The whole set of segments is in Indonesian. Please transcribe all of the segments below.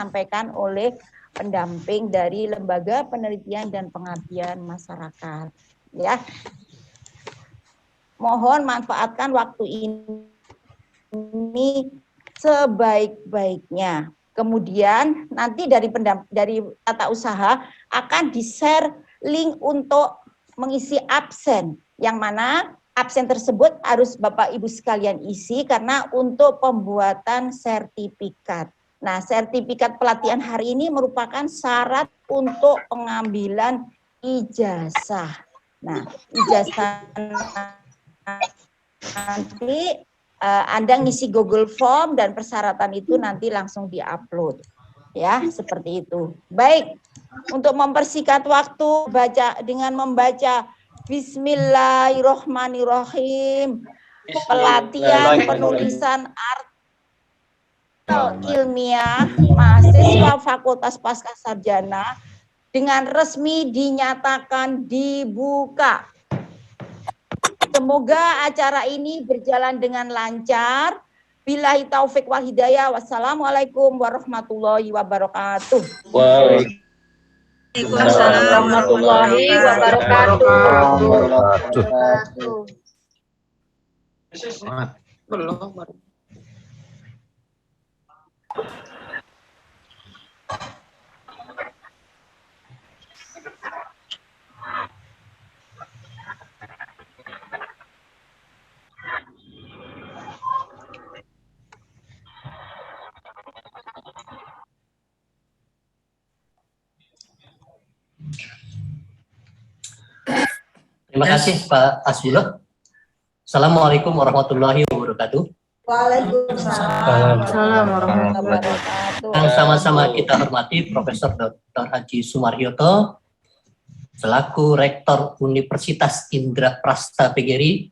disampaikan oleh pendamping dari Lembaga Penelitian dan Pengabdian Masyarakat. Ya, mohon manfaatkan waktu ini sebaik-baiknya. Kemudian nanti dari tata usaha akan di-share link untuk mengisi absen, yang mana absen tersebut harus Bapak Ibu sekalian isi karena untuk pembuatan sertifikat. Nah, sertifikat pelatihan hari ini merupakan syarat untuk pengambilan ijazah. Nah, ijazah nanti Anda ngisi Google Form dan persyaratan itu nanti langsung diupload. Ya, seperti itu. Baik, untuk mempersingkat waktu dengan membaca Bismillahirrohmanirrohim, pelatihan penulisan artikel ilmiah mahasiswa Fakultas Pascasarjana dengan resmi dinyatakan dibuka. Semoga acara ini berjalan dengan lancar. Billahi taufik wal hidayah. Wassalamualaikum warahmatullahi wabarakatuh. Waalaikumsalam warahmatullahi wabarakatuh. Belum. Terima kasih Pak Hasbullah. Assalamualaikum warahmatullahi wabarakatuh. Waalaikumsalam warahmatullahi wabarakatuh. Yang sama-sama kita hormati Profesor Dr. Haji Sumaryoto selaku Rektor Universitas Indraprasta PGRI,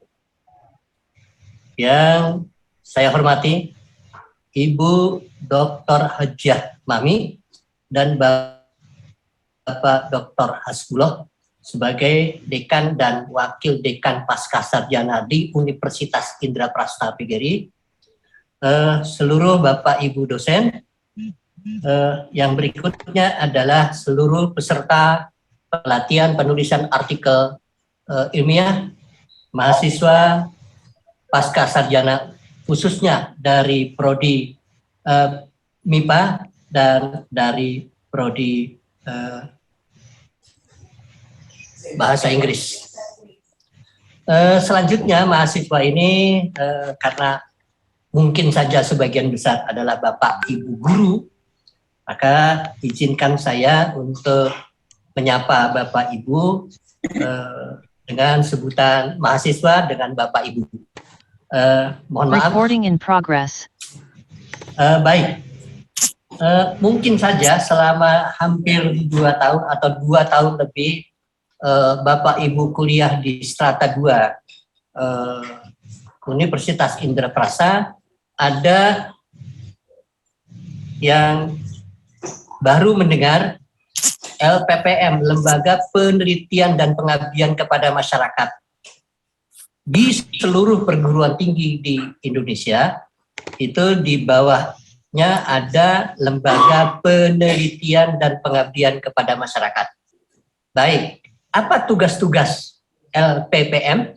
yang saya hormati Ibu Dr. Hajah Mami dan Bapak Dr. Hasbullah sebagai Dekan dan Wakil Dekan Pascasarjana di Universitas Indraprasta PGRI, seluruh Bapak Ibu dosen, yang berikutnya adalah seluruh peserta pelatihan penulisan artikel ilmiah, mahasiswa Pascasarjana khususnya dari Prodi MIPA dan dari Prodi Bahasa Inggris. Selanjutnya mahasiswa ini karena mungkin saja sebagian besar adalah Bapak Ibu guru, maka izinkan saya untuk menyapa Bapak Ibu dengan sebutan mahasiswa dengan Bapak Ibu. Mohon maaf. Recording in progress. Baik. Mungkin saja selama hampir 2 tahun atau 2 tahun lebih Bapak Ibu kuliah di Strata 2 Universitas Indraprasta, ada yang baru mendengar LPPM, Lembaga Penelitian dan Pengabdian kepada Masyarakat. Di seluruh perguruan tinggi di Indonesia, itu di bawahnya ada Lembaga Penelitian dan Pengabdian kepada Masyarakat. Baik. Apa tugas-tugas LPPM?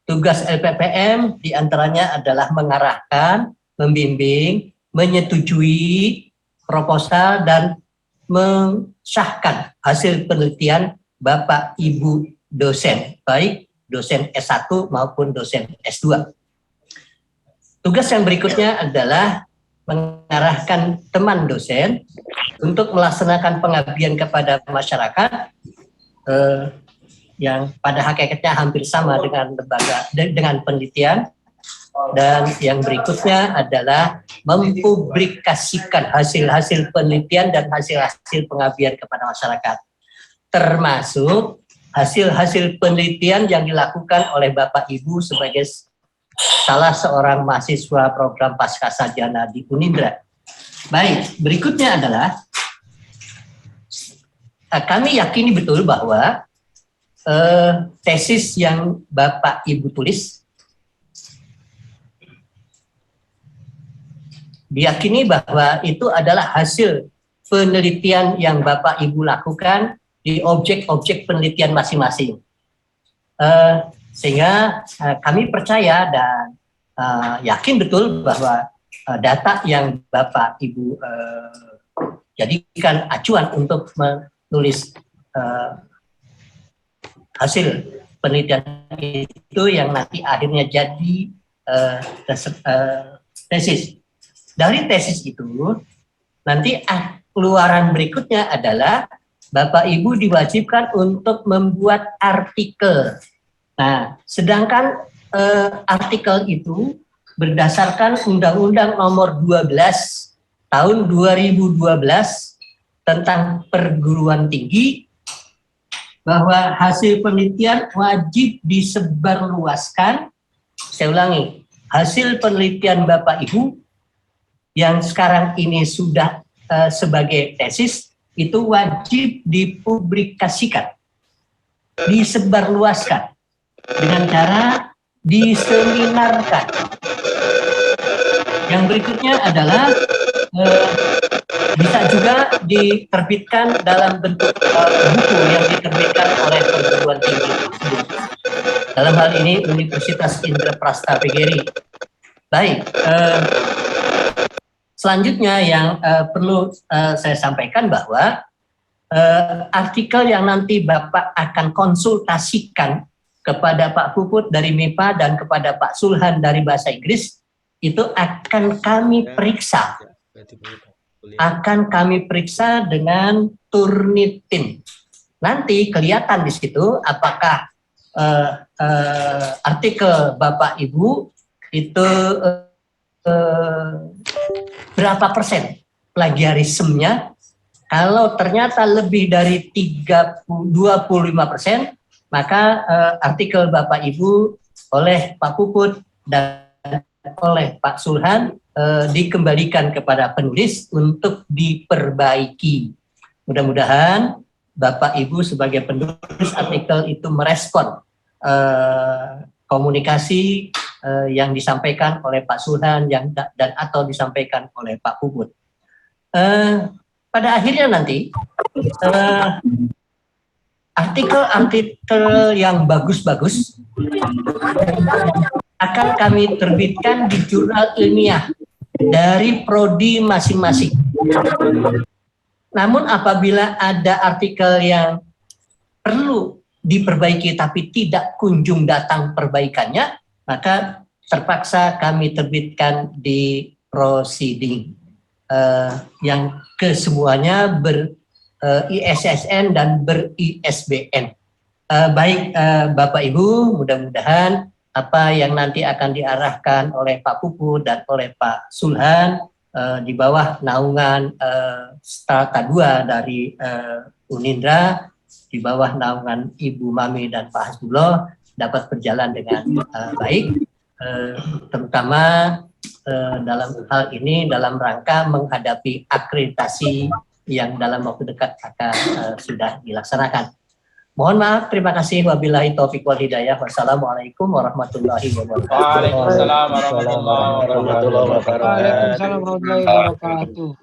Tugas LPPM diantaranya adalah mengarahkan, membimbing, menyetujui proposal, dan mensahkan hasil penelitian Bapak Ibu dosen, baik dosen S1 maupun dosen S2. Tugas yang berikutnya adalah mengarahkan teman dosen untuk melaksanakan pengabdian kepada masyarakat, yang pada hakikatnya hampir sama dengan dengan penelitian, dan yang berikutnya adalah mempublikasikan hasil-hasil penelitian dan hasil-hasil pengabdian kepada masyarakat, termasuk hasil-hasil penelitian yang dilakukan oleh Bapak Ibu sebagai salah seorang mahasiswa program Pascasarjana di Unindra. Baik, berikutnya adalah kami yakini betul bahwa tesis yang Bapak Ibu tulis diyakini bahwa itu adalah hasil penelitian yang Bapak Ibu lakukan di objek-objek penelitian masing-masing. Sehingga kami percaya dan yakin betul bahwa data yang Bapak Ibu jadikan acuan untuk menulis hasil penelitian itu yang nanti akhirnya jadi tesis. Dari tesis itu nanti keluaran berikutnya adalah Bapak Ibu diwajibkan untuk membuat artikel. Nah, sedangkan artikel itu berdasarkan Undang-Undang Nomor 12 Tahun 2012 tentang perguruan tinggi, bahwa hasil penelitian wajib disebarluaskan. Saya ulangi, hasil penelitian Bapak Ibu yang sekarang ini sudah sebagai tesis itu wajib dipublikasikan, disebarluaskan dengan cara diseminarkan. Yang berikutnya adalah bisa juga diterbitkan dalam bentuk buku yang diterbitkan oleh perguruan tinggi tersebut. Dalam hal ini Universitas Indraprasta PGRI. Baik, selanjutnya yang perlu saya sampaikan bahwa artikel yang nanti Bapak akan konsultasikan kepada Pak Puput dari MIPA dan kepada Pak Sulhan dari Bahasa Inggris itu akan kami periksa. Akan kami periksa dengan Turnitin. Nanti kelihatan di situ apakah artikel Bapak Ibu itu berapa persen plagiarismenya. Kalau ternyata lebih dari 25%, maka artikel Bapak Ibu oleh Pak Puput dan oleh Pak Sulhan dikembalikan kepada penulis untuk diperbaiki. Mudah-mudahan Bapak Ibu sebagai penulis artikel itu merespon komunikasi yang disampaikan oleh Pak Sulhan dan atau disampaikan oleh Pak Puput. Pada akhirnya nanti artikel-artikel yang bagus-bagus akan kami terbitkan di jurnal ilmiah dari prodi masing-masing. Namun apabila ada artikel yang perlu diperbaiki tapi tidak kunjung datang perbaikannya, maka terpaksa kami terbitkan di proceeding yang kesemuanya ber-ISSN dan ber-ISBN. Baik Bapak Ibu, mudah-mudahan apa yang nanti akan diarahkan oleh Pak Puput dan oleh Pak Sulhan di bawah naungan strata 2 dari Unindra, di bawah naungan Ibu Mami dan Pak Hasbullah dapat berjalan dengan baik, terutama dalam hal ini dalam rangka menghadapi akreditasi yang dalam waktu dekat akan sudah dilaksanakan. Mohon maaf, terima kasih. Wabillahi taufiq wal hidayah. Wassalamualaikum warahmatullahi wabarakatuh. Waalaikumsalam warahmatullahi wabarakatuh.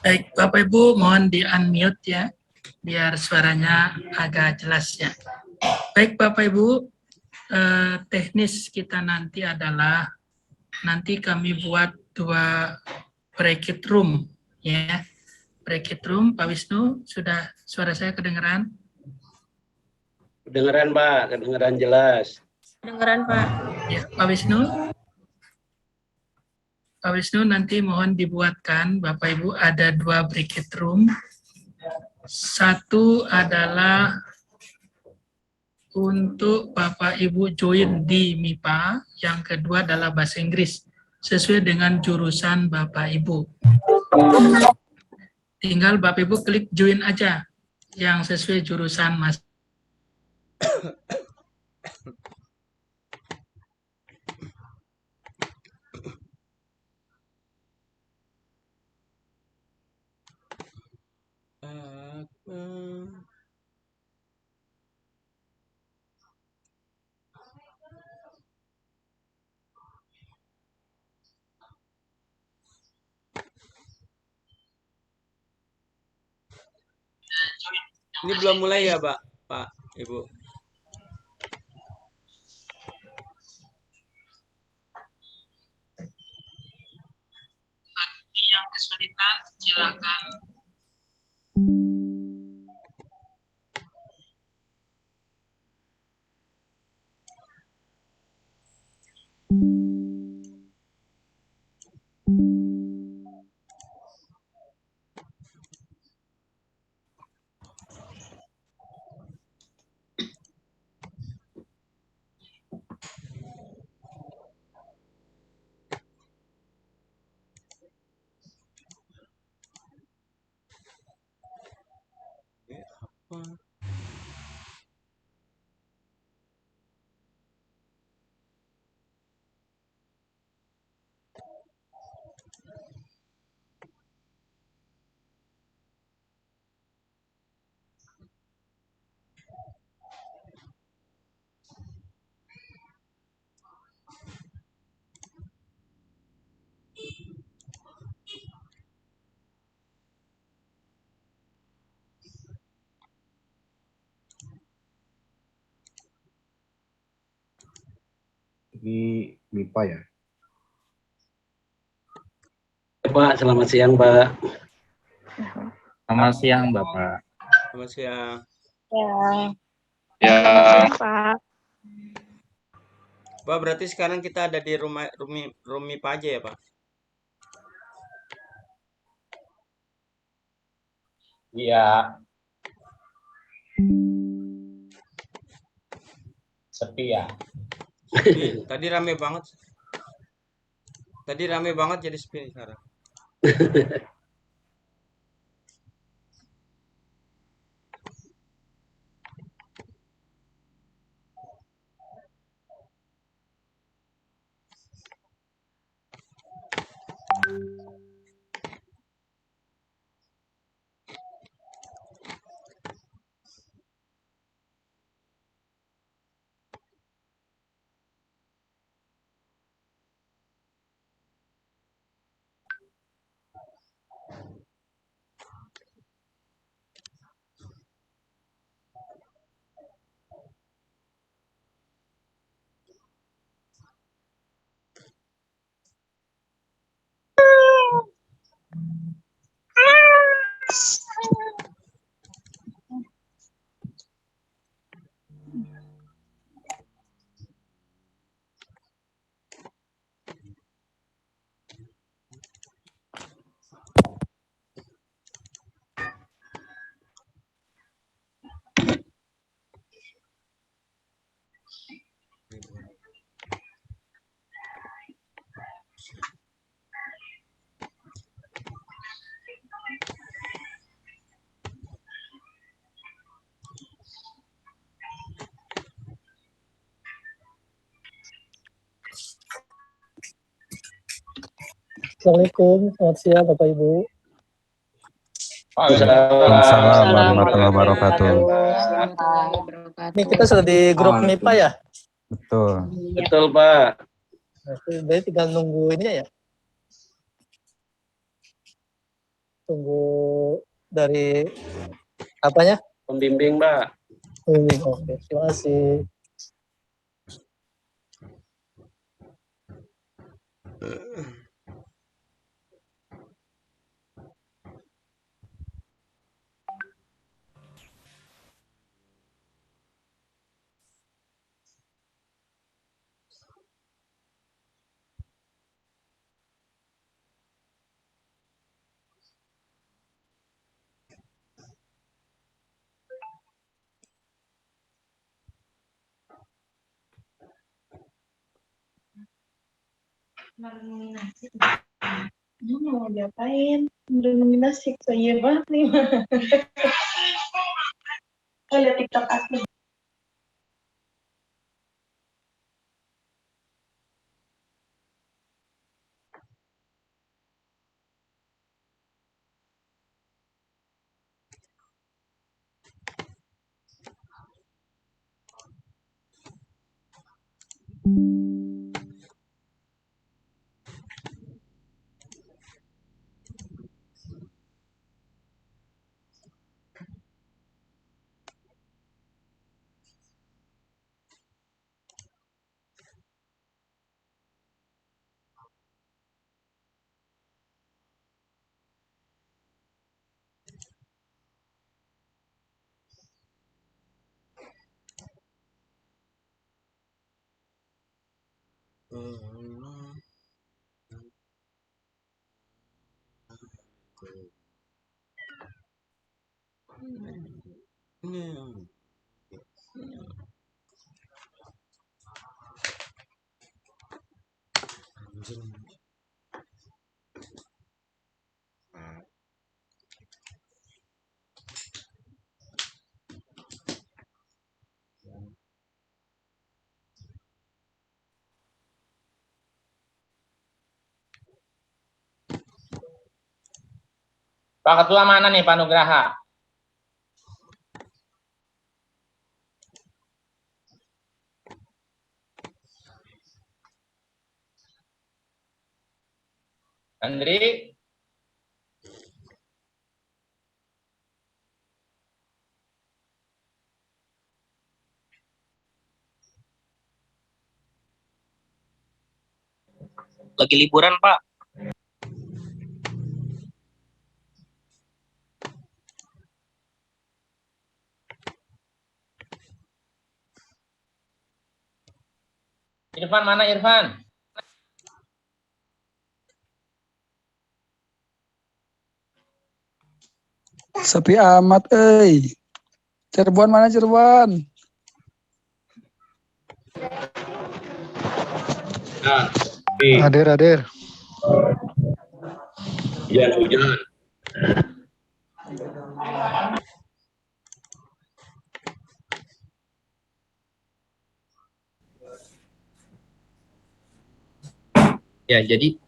Baik, Bapak Ibu mohon di-unmute ya, biar suaranya agak jelas ya. Baik Bapak Ibu, teknis kita nanti adalah, nanti kami buat 2 bracket room ya. Bracket room, Pak Wisnu, sudah suara saya kedengeran? Kedengeran Pak, kedengeran jelas. Kedengeran Pak. Ya, Pak Wisnu. Pak Wisnu nanti mohon dibuatkan, Bapak Ibu ada 2 bracket room. Satu adalah untuk Bapak Ibu join di MIPA, yang kedua adalah bahasa Inggris, sesuai dengan jurusan Bapak Ibu. Tinggal Bapak Ibu klik join aja, yang sesuai jurusan Mas. Ini belum mulai ya, Pak? Pak, Ibu. Yang kesulitan silakan. Ini MIPA ya? Pak, selamat siang, Pak. Selamat siang, Bapak. Selamat siang. Ya, Pak. Pak, berarti sekarang kita ada di rumah Rumi Pak aja ya, Pak? iya. Sepi ya. Tadi rame banget. Tadi rame banget jadi sepi sekarang. Assalamualaikum, selamat siang Bapak Ibu. Waalaikumsalam warahmatullahi wabarakatuh. Ini kita sudah di grup MIPA ya? Betul. Betul, Pak. Berarti tinggal nunggu ini ya? Tunggu dari apanya? Pembimbing, Pak. Oke, terima kasih. Nominasi. Mau diapain? Nominasi, so iya banget nih. Lihat TikTok aku. Pak Ketua mana nih Pak Nugraha? Andri? Lagi liburan, Pak. Irfan mana Irfan? Sepi amat, Cirebon mana Cirebon? Nah, Hadir. hujan. Ya, jadi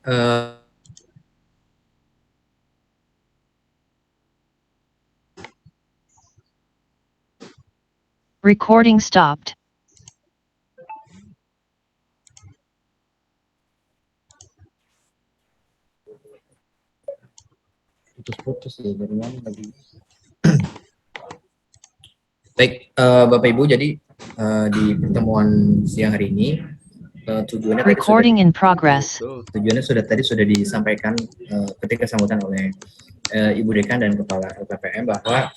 Recording stopped. putus-putus ya dari mana lagi. Baik, Bapak Ibu, jadi di pertemuan siang hari ini tujuannya Recording in progress. tujuannya tadi sudah disampaikan ketika sambutan oleh Ibu Dekan dan Kepala LPPM bahwa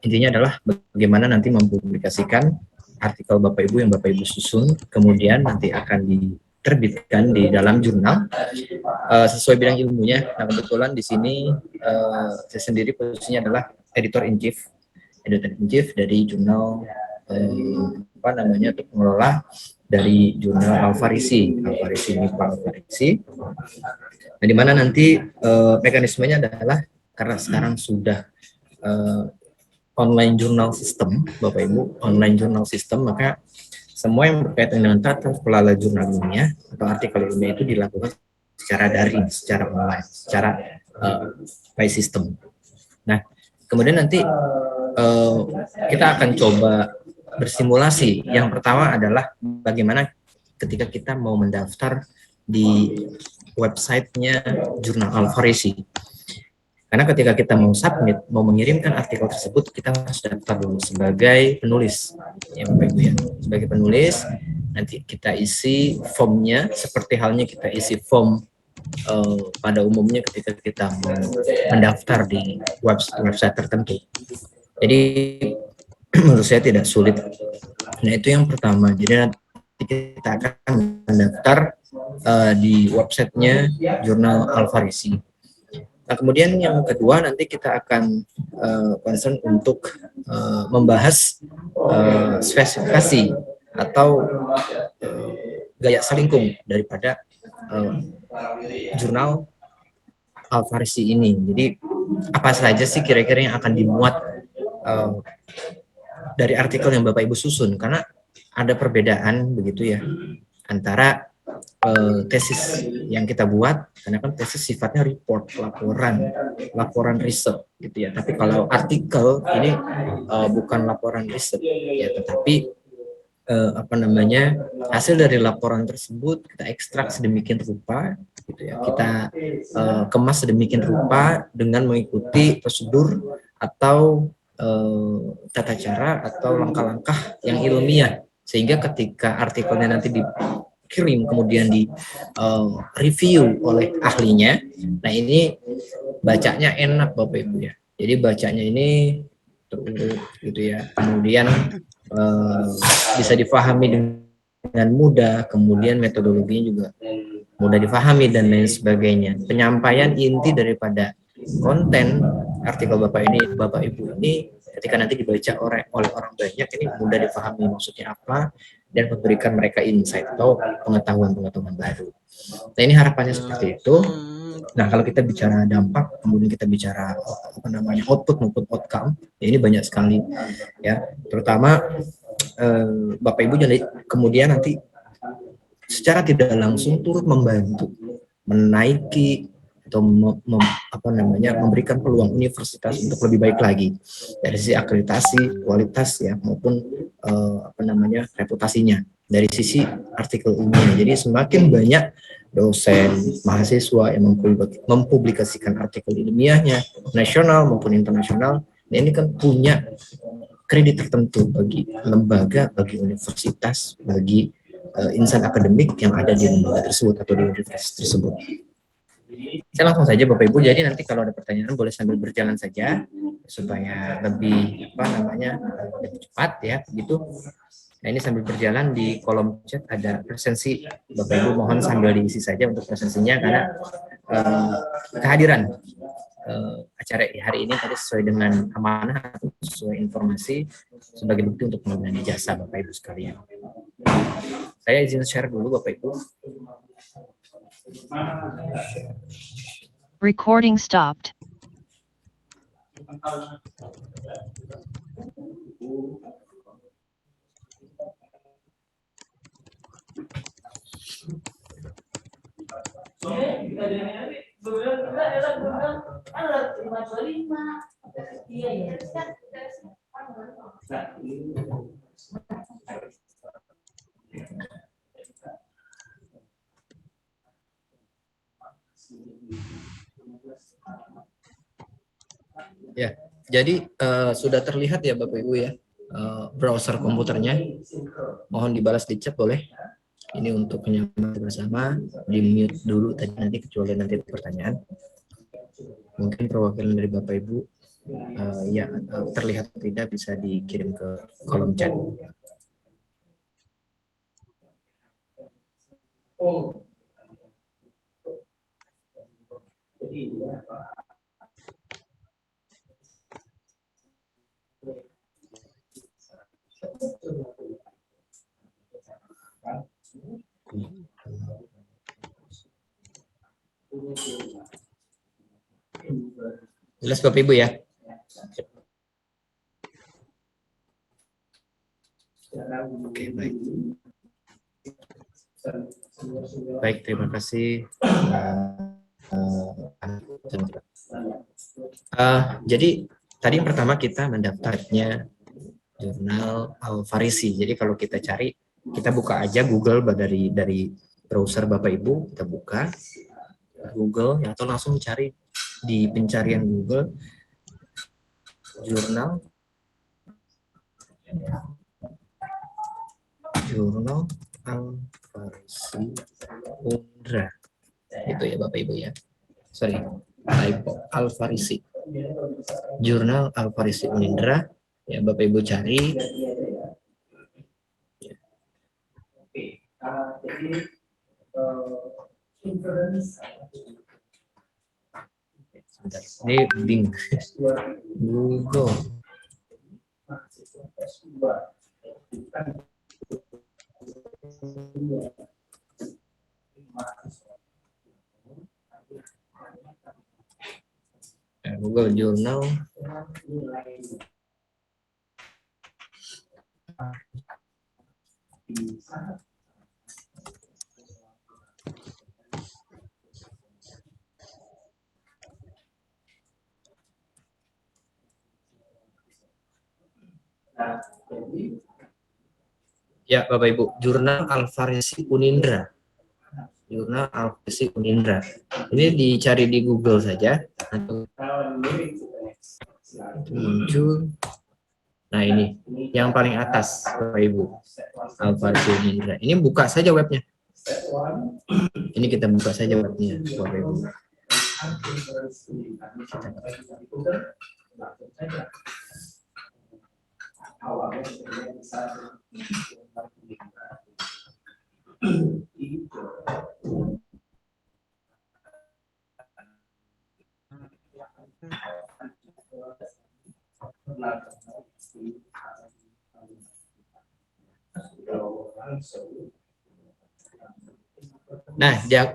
intinya adalah bagaimana nanti mempublikasikan artikel Bapak Ibu yang Bapak Ibu susun, kemudian nanti akan diterbitkan di dalam jurnal sesuai bidang ilmunya. Nah, kebetulan di sini saya sendiri posisinya adalah editor in chief dari jurnal untuk mengelola dari jurnal Al-Farisi MIPA Al-Farisi. Nah, di mana nanti mekanismenya adalah karena sekarang sudah online jurnal system, Bapak Ibu, online jurnal system, maka semua yang berkaitan dengan tata kelola jurnal ilmiah atau artikel ilmiah itu dilakukan secara daring, secara online, secara by system. Nah, kemudian nanti kita akan coba bersimulasi. Yang pertama adalah bagaimana ketika kita mau mendaftar di websitenya jurnal Al-Farisi. Karena ketika kita mau submit, mau mengirimkan artikel tersebut, kita harus daftar dulu sebagai penulis, ya Bapak Ibu ya. Sebagai penulis, nanti kita isi formnya seperti halnya kita isi form pada umumnya ketika kita mendaftar di website tertentu. Jadi menurut saya tidak sulit. Nah, itu yang pertama. Jadi nanti kita akan mendaftar di websitenya jurnal Al-Farisi. Nah, kemudian yang kedua nanti kita akan concern untuk membahas spesifikasi atau gaya selingkung daripada jurnal Al-Farisi ini. Jadi apa saja sih kira-kira yang akan dimuat dari artikel yang Bapak Ibu susun, karena ada perbedaan begitu ya antara tesis yang kita buat, karena kan tesis sifatnya report, laporan riset gitu ya. Tapi kalau artikel ini bukan laporan riset ya, tetapi hasil dari laporan tersebut kita ekstrak sedemikian rupa gitu ya, kita kemas sedemikian rupa dengan mengikuti prosedur atau tata cara atau langkah-langkah yang ilmiah, sehingga ketika artikelnya nanti dikirim kemudian di review oleh ahlinya, nah ini bacanya enak Bapak Ibu ya. Jadi bacanya ini terurut gitu ya, kemudian bisa difahami dengan mudah, kemudian metodologinya juga mudah difahami dan lain sebagainya. Penyampaian inti daripada konten artikel Bapak Ibu ini ketika nanti dibaca oleh orang banyak ini mudah difahami maksudnya apa dan memberikan mereka insight atau pengetahuan baru. Nah, ini harapannya seperti itu. Nah, kalau kita bicara dampak, kemudian kita bicara output maupun outcome, ya ini banyak sekali ya. Terutama Bapak Ibu jadi kemudian nanti secara tidak langsung turut membantu menaiki atau memberikan peluang universitas untuk lebih baik lagi dari sisi akreditasi, kualitas ya maupun reputasinya dari sisi artikel ilmiah. Jadi semakin banyak dosen, mahasiswa yang mempublikasikan artikel ilmiahnya nasional maupun internasional, nah ini kan punya kredit tertentu bagi lembaga, bagi universitas, bagi insan akademik yang ada di lembaga tersebut atau di universitas tersebut. Saya langsung saja Bapak Ibu, jadi nanti kalau ada pertanyaan boleh sambil berjalan saja supaya lebih lebih cepat ya gitu. Nah, ini sambil berjalan di kolom chat ada presensi, Bapak Ibu mohon sambil diisi saja untuk presensinya karena kehadiran acara hari ini tadi sesuai dengan amanah atau sesuai informasi sebagai bukti untuk penggunaan jasa Bapak Ibu sekalian. Saya izin share dulu Bapak Ibu. Recording stopped. Ya, jadi sudah terlihat ya Bapak Ibu ya browser komputernya. Mohon dibalas di chat boleh. Ini untuk penyampaian bersama, di mute dulu tadi nanti kecuali nanti ada pertanyaan. Mungkin perwakilan dari Bapak Ibu terlihat atau tidak bisa dikirim ke kolom chat. Jelas Bapak Ibu ya? Oke, baik. Baik, terima kasih. Jadi tadi yang pertama kita mendaftarnya jurnal Al-Farisi. Jadi kalau kita cari, kita buka aja Google dari browser Bapak Ibu, kita buka Google ya, atau langsung cari di pencarian Google jurnal Al-Farisi Unra. Itu ya Bapak Ibu ya. Sorry, typo. Al-Farisi. Jurnal Al-Farisi Unindra. Ya, Bapak Ibu cari. Ini Bing. Google. Google Journal. Ya, Bapak Ibu, jurnal Al-Farisi Unindra. Jurnal Al-Farisi Unindra. Ini dicari di Google saja. Muncul. Nah, ini yang paling atas, Bapak Ibu. Al-Farisi Unindra. Ini buka saja webnya. Ini kita buka saja webnya, Bapak Ibu. Nah,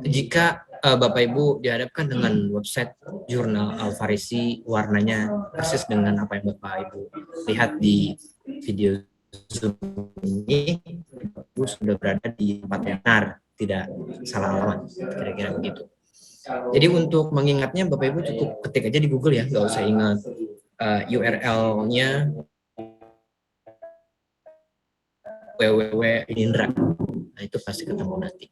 jika Bapak Ibu dihadapkan dengan website jurnal Al-Farisi, warnanya persis dengan apa yang Bapak Ibu lihat di video Zoom ini, Bapak Ibu sudah berada di tempat yang benar, tidak salah alamat, kira-kira begitu. Jadi untuk mengingatnya Bapak Ibu cukup ketik aja di Google ya, nggak usah ingat URL-nya www.indra. Nah, itu pasti ketemu nanti.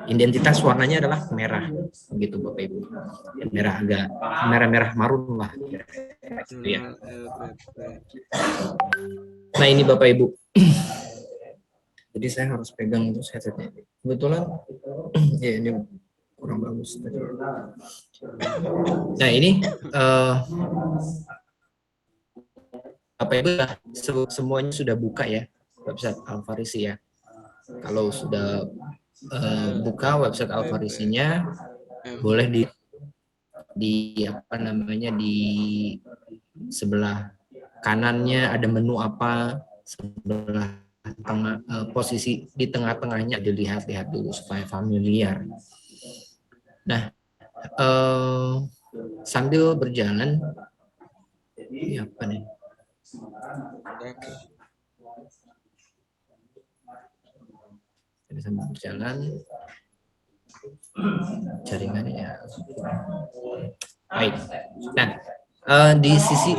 Identitas warnanya adalah merah, begitu Bapak Ibu. Merah agak merah-merah marun lah. Gitu ya. Nah ini Bapak Ibu. Jadi saya harus pegang itu headsetnya. Kebetulan ya ini kurang bagus tadi. Nah ini Bapak Ibu semuanya sudah buka ya website Al-Farisi ya. Kalau sudah buka website Al-Farisinya, boleh di apa namanya, di sebelah kanannya ada menu apa, sebelah tengah, posisi di tengah-tengahnya dilihat-lihat dulu supaya familiar. Nah, sambil berjalan, ini apa nih? Jadi sambil berjalan jaringannya ya. Baik. Nah, di sisi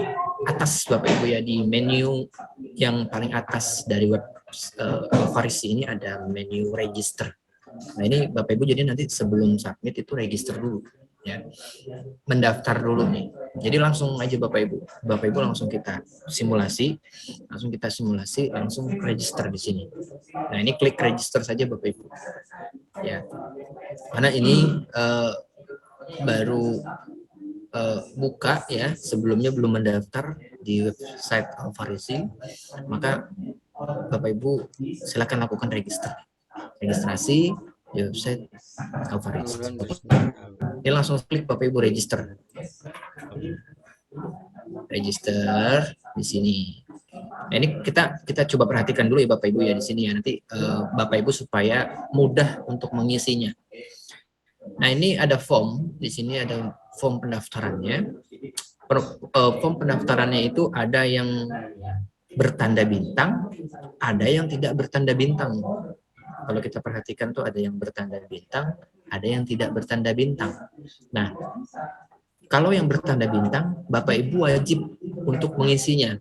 atas Bapak Ibu ya, di menu yang paling atas dari web Al-Farisi ini ada menu register. Nah ini Bapak Ibu jadi nanti sebelum submit itu register dulu ya, mendaftar dulu nih. Jadi langsung aja Bapak Ibu langsung kita simulasi, langsung register di sini. Nah ini klik register saja Bapak Ibu ya, karena ini baru buka ya, sebelumnya belum mendaftar di website Al-Farisi, maka Bapak Ibu silakan lakukan registrasi di website Al-Farisi. Ini langsung klik Bapak Ibu register di sini. Nah, ini kita coba perhatikan dulu ya Bapak Ibu ya di sini ya, nanti Bapak Ibu supaya mudah untuk mengisinya. Nah ini ada form, di sini ada form pendaftarannya. Form pendaftarannya itu ada yang bertanda bintang, ada yang tidak bertanda bintang. Kalau kita perhatikan tuh ada yang bertanda bintang, ada yang tidak bertanda bintang. Nah, kalau yang bertanda bintang, Bapak Ibu wajib untuk mengisinya.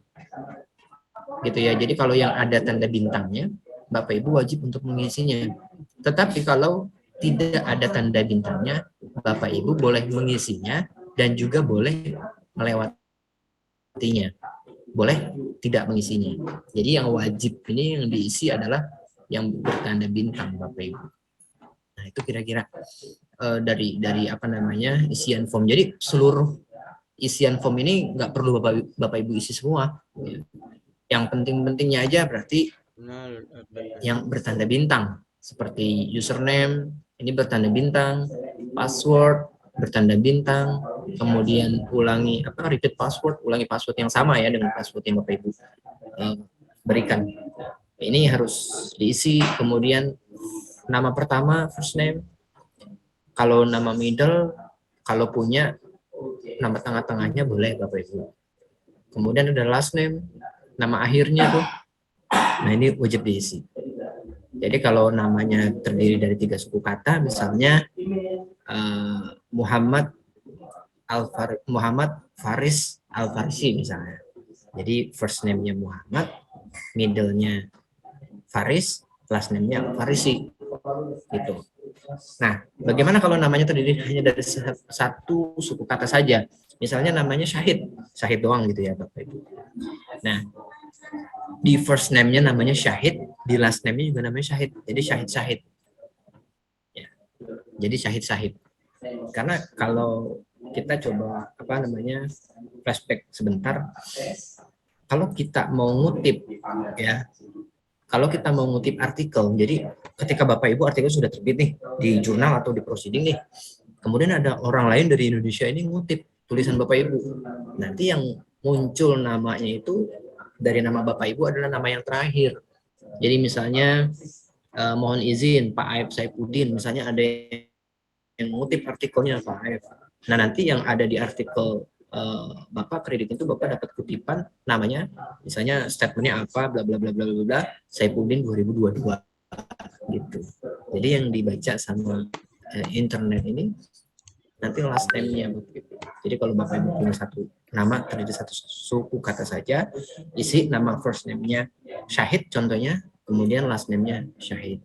Gitu ya. Jadi kalau yang ada tanda bintangnya, Bapak Ibu wajib untuk mengisinya. Tetapi kalau tidak ada tanda bintangnya, Bapak Ibu boleh mengisinya dan juga boleh melewatinya. Boleh tidak mengisinya. Jadi yang wajib ini yang diisi adalah yang bertanda bintang Bapak Ibu. Nah, itu kira-kira dari apa namanya, isian form. Jadi seluruh isian form ini nggak perlu Bapak Ibu isi semua. Yang penting-pentingnya aja berarti yang bertanda bintang, seperti username ini bertanda bintang, password bertanda bintang, kemudian repeat password, ulangi password yang sama ya dengan password yang Bapak Ibu berikan. Ini harus diisi. Kemudian nama pertama first name, kalau nama middle, kalau punya nama tengah-tengahnya boleh Bapak Ibu. Kemudian ada last name, nama akhirnya tuh, nah ini wajib diisi. Jadi kalau namanya terdiri dari 3 suku kata, misalnya Muhammad Faris Al-Farisi misalnya. Jadi first name-nya Muhammad, middle-nya Faris, last name-nya Al-Farisi. Gitu. Nah, bagaimana kalau namanya terdiri hanya dari satu suku kata saja? Misalnya namanya Syahid doang gitu ya Bapak Ibu. Nah, di first name-nya namanya Syahid, di last name-nya juga namanya Syahid. Jadi Syahid. Ya. Jadi Syahid. Karena kalau kita coba flashback sebentar, kalau kita mau ngutip ya kalau kita mau ngutip artikel, jadi ketika Bapak Ibu artikel sudah terbit nih di jurnal atau di proceeding nih, kemudian ada orang lain dari Indonesia ini ngutip tulisan Bapak Ibu. Nanti yang muncul namanya itu dari nama Bapak Ibu adalah nama yang terakhir. Jadi misalnya mohon izin Pak Aib Saifuddin, misalnya ada yang ngutip artikelnya Pak Aib. Nah nanti yang ada di artikel Bapak kredit itu Bapak dapat kutipan namanya, misalnya statementnya apa, bla bla bla bla bla bla, Saifuddin 2022 gitu. Jadi yang dibaca sama internet ini nanti last name-nya Bapak Ibu. Jadi kalau Bapak Ibu punya satu nama terdiri satu suku kata saja, isi nama first name-nya Syahid contohnya, kemudian last name-nya Syahid.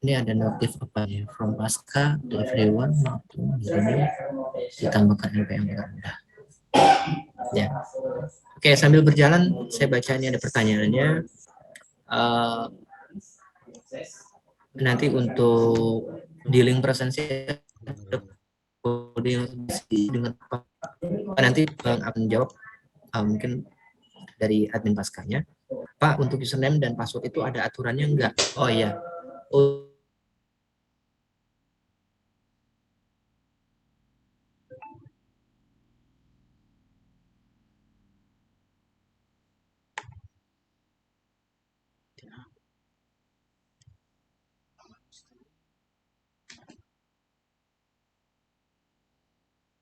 Ini ada notif apa ya? From Pasca to everyone ini ditambahkan NPM mudah. Ya. Oke, sambil berjalan saya baca ini ada pertanyaannya. Nanti untuk dealing presensi dengan apa? Nanti akan jawab mungkin dari admin Paskanya. Pak, untuk username dan password itu ada aturannya enggak? Oh iya.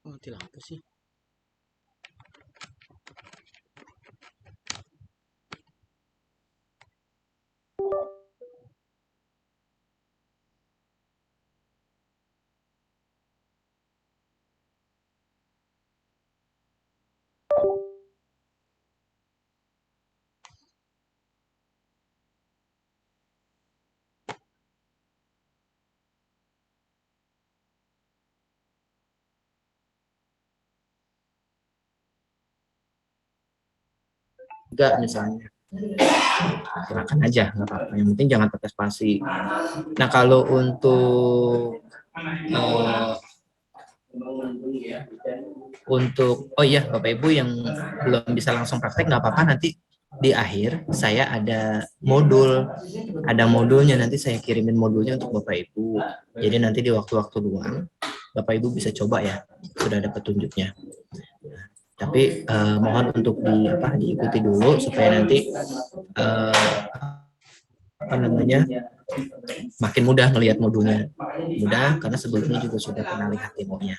Mati lampu sih. Enggak misalnya. Silakan aja, nggak apa-apa. Yang penting jangan pakai spasi. Nah kalau untuk oh iya Bapak Ibu yang belum bisa langsung praktek nggak apa-apa, nanti di akhir saya ada modulnya, nanti saya kirimin modulnya untuk Bapak Ibu. Jadi nanti di waktu-waktu luang Bapak Ibu bisa coba ya, sudah ada petunjuknya. Tapi mohon untuk diikuti dulu supaya nanti makin mudah melihat modulnya, mudah karena sebelumnya juga sudah pernah lihat demonya.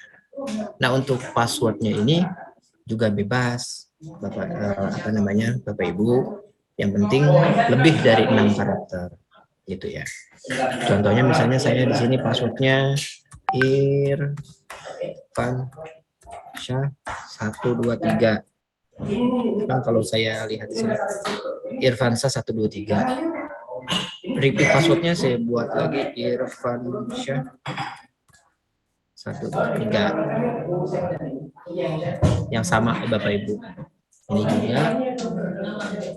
Nah untuk passwordnya ini juga bebas Bapak Bapak Ibu, yang penting lebih dari 6 karakter gitu ya. Contohnya misalnya saya di sini passwordnya Irfansyah 123. Nah, kalau saya lihat di sini Irfansyah 123. Repeat passwordnya saya buat lagi Irfansyah 123. Yang sama Bapak Ibu.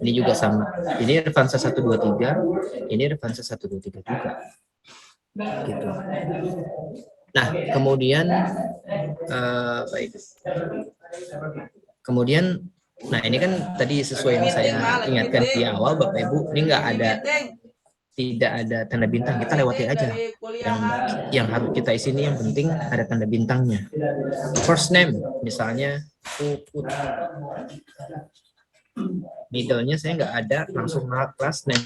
Ini juga sama. Ini Irfansyah 123, ini Irfansyah 123 juga. Gitu. Nah, kemudian baik. Kemudian nah ini kan tadi sesuai yang saya ingatkan di awal Bapak Ibu, ini tidak ada tanda bintang, kita lewati aja. Yang harus kita isi ini yang penting ada tanda bintangnya. First name misalnya Puput. Middle-nya saya nggak ada, langsung last name.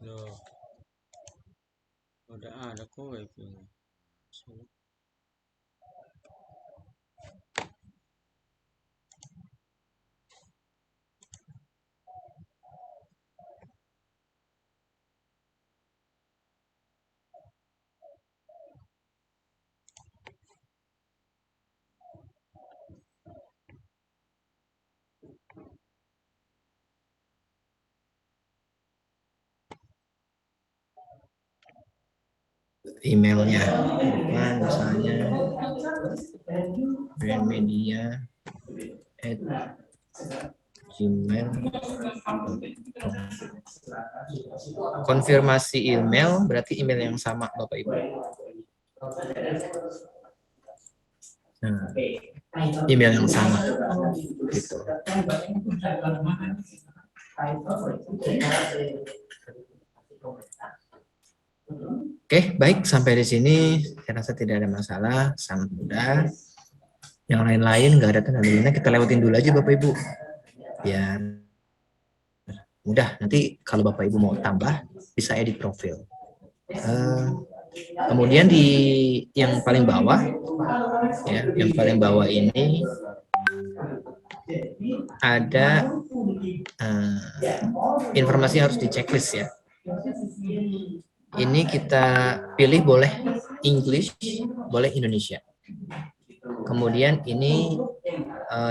Loh. Udah ada kok wifi-nya. Emailnya misalnya brandmedia@gmail. Konfirmasi email berarti email yang sama Bapak Ibu. Nah, email yang sama gitu. Oke, baik, sampai di sini saya rasa tidak ada masalah, sangat mudah. Yang lain-lain nggak ada tanda tanya, kita lewatin dulu aja Bapak Ibu. Biar mudah. Nanti kalau Bapak Ibu mau tambah bisa edit profil. Kemudian di yang paling bawah, ya, yang paling bawah ini ada informasi harus di checklist ya. Ini kita pilih boleh English, boleh Indonesia. Kemudian ini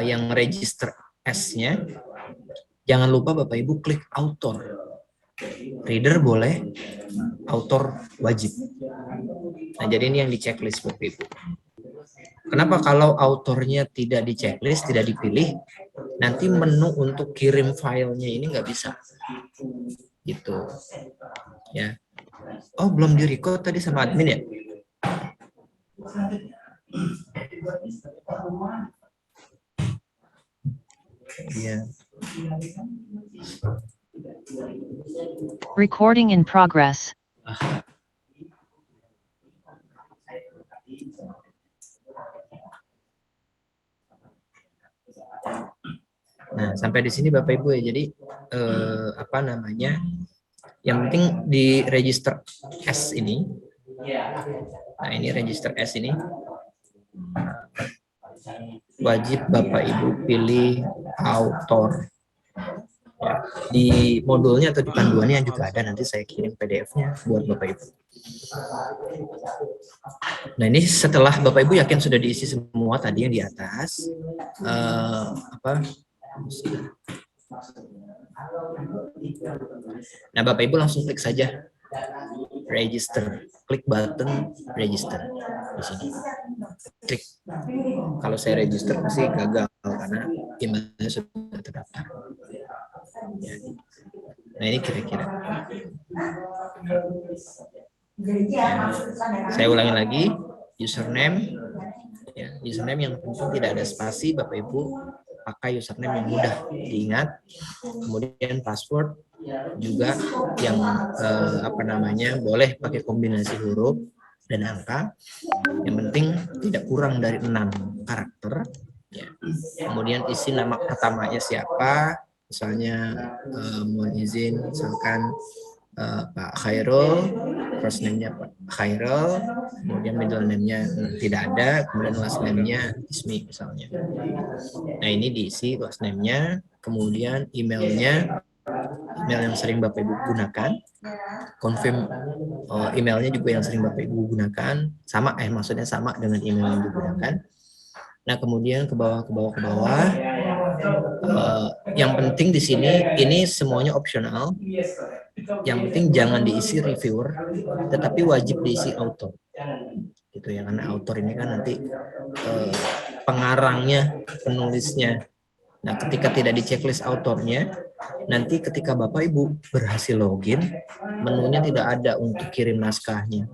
yang register S-nya, jangan lupa Bapak Ibu klik author. Reader boleh, author wajib. Nah, jadi ini yang di checklist Bapak Ibu. Kenapa kalau autornya tidak di checklist, tidak dipilih, nanti menu untuk kirim filenya ini nggak bisa. Gitu. Ya. Oh, belum di-record tadi sama admin ya? Iya. Recording in progress. Nah, sampai di sini Bapak Ibu ya. Jadi apa namanya? Yang penting di register S ini. Nah, ini register S ini wajib Bapak Ibu pilih author. Ya, di modulnya atau di panduannya juga ada, nanti saya kirim PDF-nya buat Bapak Ibu. Nah, ini setelah Bapak Ibu yakin sudah diisi semua tadi yang di atas, nah Bapak Ibu langsung klik saja register, klik button register di sini. Klik. Kalau saya register pasti gagal karena emailnya sudah terdaftar. Ya. Nah, ini kira-kira. Saya ulangi lagi, username, ya, username yang penting tidak ada spasi, Bapak Ibu pakai username yang mudah diingat. Kemudian password juga yang apa namanya, boleh pakai kombinasi huruf dan angka. Yang penting tidak kurang dari 6 karakter. Ya. Kemudian isi nama pertamanya siapa. Misalnya mohon izin, misalkan Pak Khairul, first name-nya Pak Khairul, kemudian middle name-nya tidak ada, kemudian last name-nya Ismi misalnya. Nah, ini diisi last name-nya, kemudian emailnya, email yang sering Bapak Ibu gunakan, confirm emailnya juga yang sering Bapak Ibu gunakan, sama maksudnya sama dengan email yang digunakan. Nah, kemudian ke bawah. Yang penting di sini ini semuanya opsional. Yang penting jangan diisi reviewer, tetapi wajib diisi author. Gitu ya, karena author ini kan nanti pengarangnya, penulisnya. Nah, ketika tidak di checklist autornya, nanti ketika Bapak Ibu berhasil login, menunya tidak ada untuk kirim naskahnya.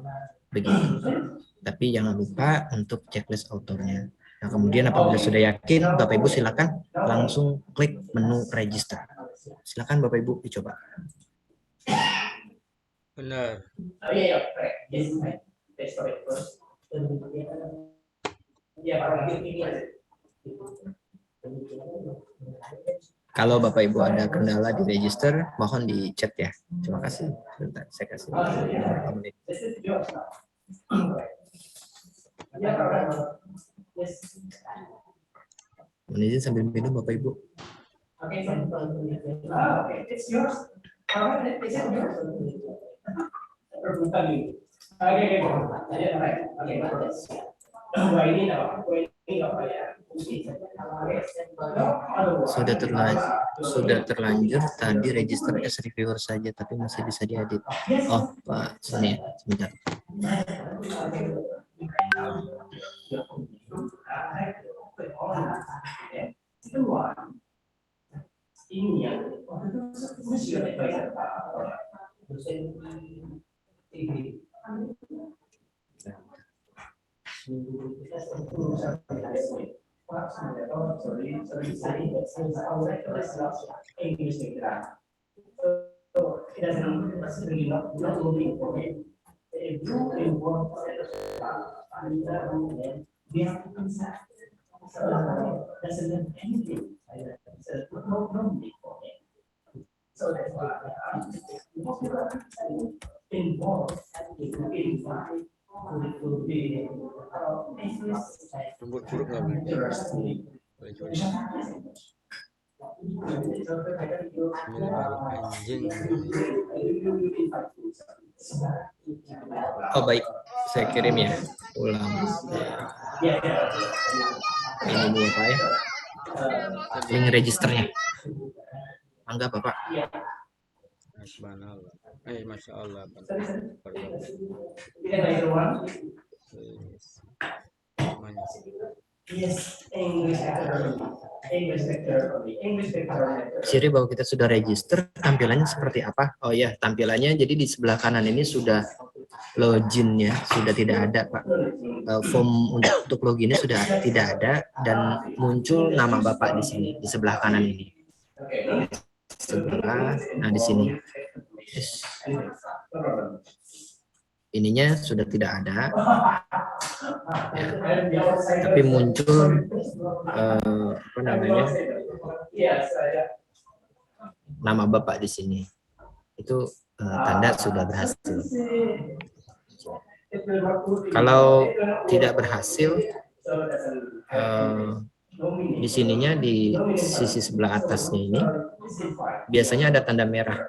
Begitu. Tapi jangan lupa untuk checklist autornya. Nah, kemudian apabila sudah yakin, Bapak Ibu silakan langsung klik menu register. Silakan Bapak Ibu dicoba. Benar. Kalau Bapak Ibu ada kendala di register, mohon di chat ya. Terima kasih. Sebentar, saya kasih beberapa menit. Mohon izin sambil minum Bapak Ibu. Sudah terlanjur tadi register as reviewer saja, tapi masih bisa diedit. Oh, Pak Sony, sebentar. Nomor huruf nggak boleh. Boleh coba. Anjing. Oh baik, saya kirim ya ulang. Ini dulu Pak ya. Link registernya. Enggak Bapak. Subhanallah. Masya Allah. Ciri bahwa kita sudah register, tampilannya seperti apa? Oh ya, tampilannya jadi di sebelah kanan ini sudah login-nya, sudah tidak ada Pak. Form untuk loginnya sudah tidak ada dan muncul nama Bapak di sini, di sebelah kanan ini. Sebelah, nah di sini. Yes. Ininya sudah tidak ada, ya. Tapi muncul apa namanya nama Bapak di sini. Itu tanda sudah berhasil. Kalau tidak berhasil, di sininya di sisi sebelah atasnya ini biasanya ada tanda merah.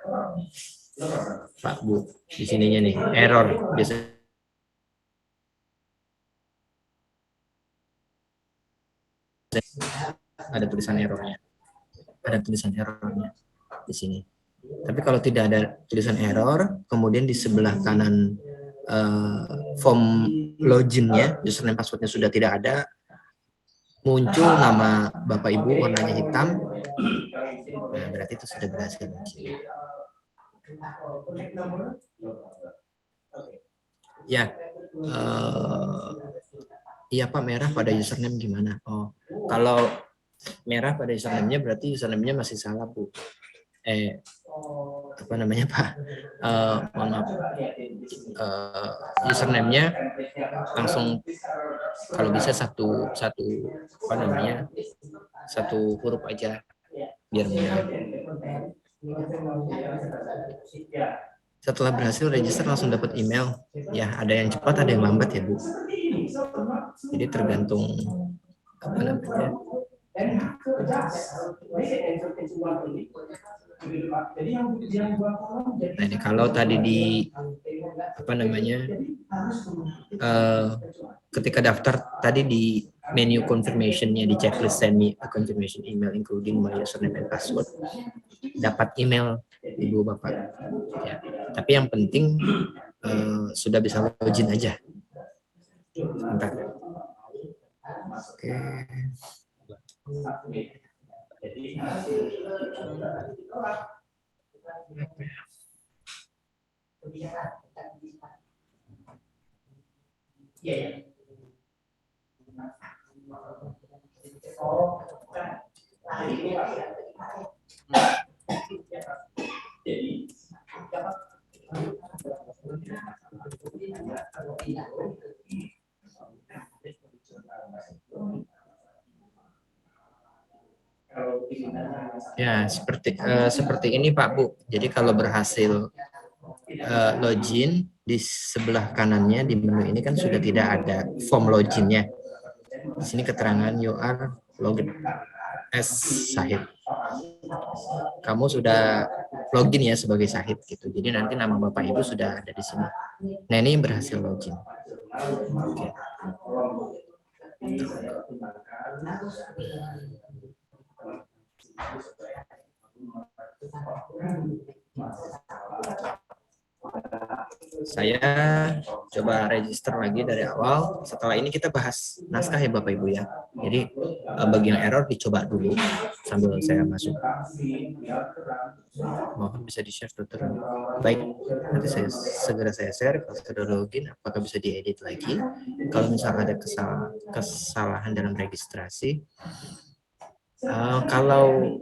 Pak Bu, di sininya nih error biasanya ada tulisan errornya, di sini. Tapi kalau tidak ada tulisan error, kemudian di sebelah kanan form loginnya, username passwordnya sudah tidak ada, muncul nama Bapak Ibu warnanya hitam, nah berarti itu sudah berhasil. Ya, iya Pak, merah pada username gimana? Oh, kalau merah pada username-nya berarti username-nya masih salah Bu. Apa namanya Pak? Mohon maaf. Username-nya langsung kalau bisa satu apa namanya? Satu huruf aja biar mudah. Setelah berhasil register langsung dapat email. Ya, ada yang cepat, ada yang lambat ya Bu. Jadi tergantung apa namanya. Nah, ini kalau tadi di apa namanya ketika daftar tadi di menu confirmation-nya di checklist send me a confirmation email including my username and password, dapat email Ibu Bapak. Ya. Tapi yang penting sudah bisa login aja. Sebentar. Oke. Ya, seperti ini Pak Bu. Jadi kalau berhasil login, di sebelah kanannya di menu ini kan sudah tidak ada form loginnya. Di sini keterangan you are login as Syahid. Kamu sudah login ya sebagai Syahid gitu. Jadi nanti nama Bapak Ibu sudah ada di sini. Nah, ini berhasil login. Oke. Saya coba register lagi dari awal. Setelah ini kita bahas naskah ya Bapak Ibu ya. Jadi bagian error dicoba dulu sambil saya masuk. Mohon bisa di-share tutor. Baik, nanti segera saya share. Kalau sudah login, apakah bisa diedit lagi? Kalau misalnya ada kesalahan dalam registrasi, kalau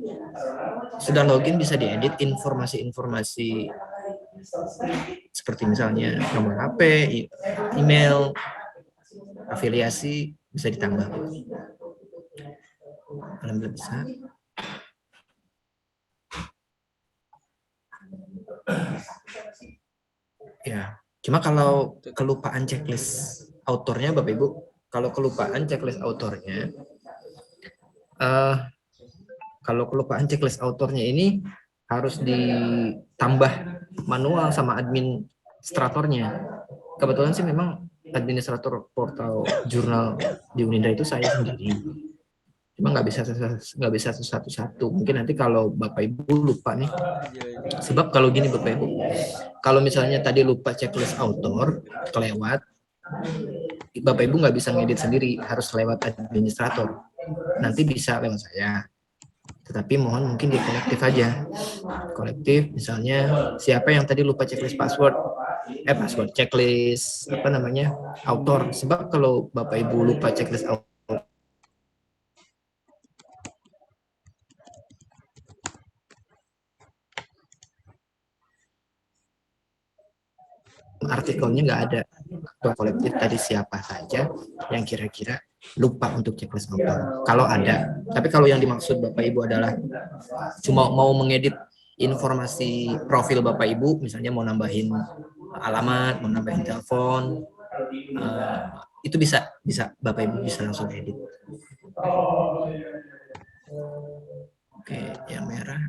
sudah login bisa diedit informasi-informasi seperti misalnya nomor HP, email, afiliasi bisa ditambah. Alhamdulillah bisa. Ya, cuma kalau kelupaan checklist autornya Bapak Ibu, kalau kelupaan checklist autornya, ini harus ditambah manual sama administratornya. Kebetulan sih memang administrator portal jurnal di Unindra itu saya sendiri. Cuma nggak bisa satu-satu. Mungkin nanti kalau Bapak Ibu lupa nih. Sebab kalau gini Bapak Ibu, kalau misalnya tadi lupa checklist autor, kelewat, Bapak Ibu nggak bisa ngedit sendiri, harus lewat administrator. Nanti bisa lewat saya. Tetapi mohon mungkin di kolektif aja. Kolektif misalnya siapa yang tadi lupa checklist checklist autor. Sebab kalau Bapak Ibu lupa checklist autor, artikelnya nggak ada. Ketua kolektif tadi siapa saja yang kira-kira lupa untuk checklist autor. Kalau ada. Tapi kalau yang dimaksud Bapak Ibu adalah cuma mau mengedit informasi profil Bapak Ibu, misalnya mau nambahin alamat, mau nambahin telepon, itu bisa Bapak Ibu bisa langsung edit. Oke, yang merah.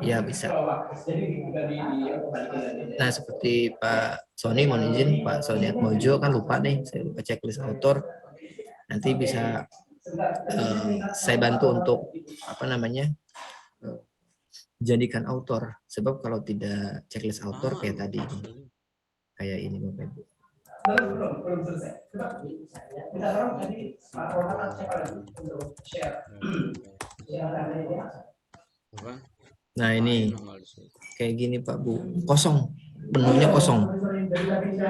Ya bisa. Nah seperti Pak Sony mohon izin, Pak Sony Atmojo kan lupa nih, saya lupa checklist autor. Nanti bisa saya bantu untuk jadikan autor. Sebab kalau tidak checklist autor kayak tadi ini, kayak ini Bapak Ibu. Nah ini kayak gini Pak Bu, kosong, menunya kosong.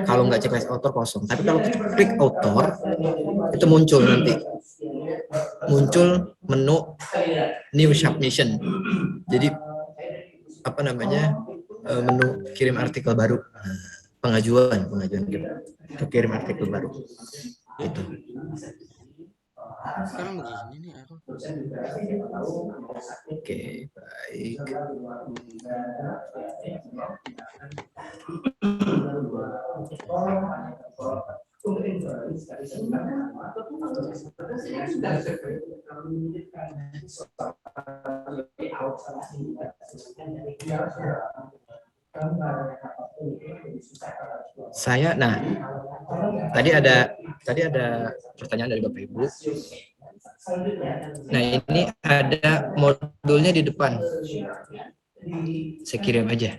Kalau nggak checklist author kosong. Tapi kalau klik author itu muncul nanti, muncul menu new submission. Jadi menu kirim artikel baru, pengajuan kirim artikel baru. Itu. Sekarang begini nih aku. Oke, baik. Tadi ada pertanyaan dari Bapak Ibu. Nah, ini ada modulnya di depan. Saya kirim aja.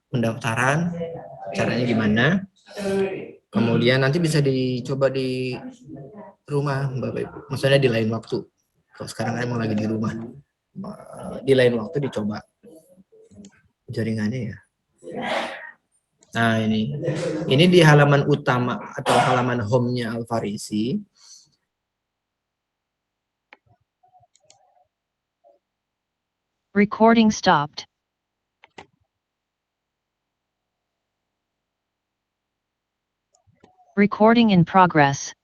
Pendaftaran, caranya gimana? Kemudian nanti bisa dicoba di rumah, Bapak Ibu. Maksudnya di lain waktu. Kalau sekarang emang lagi di rumah. Di lain waktu dicoba jaringannya ya. Nah, ini di halaman utama atau halaman home-nya Alfarisi. Recording stopped. Recording in progress.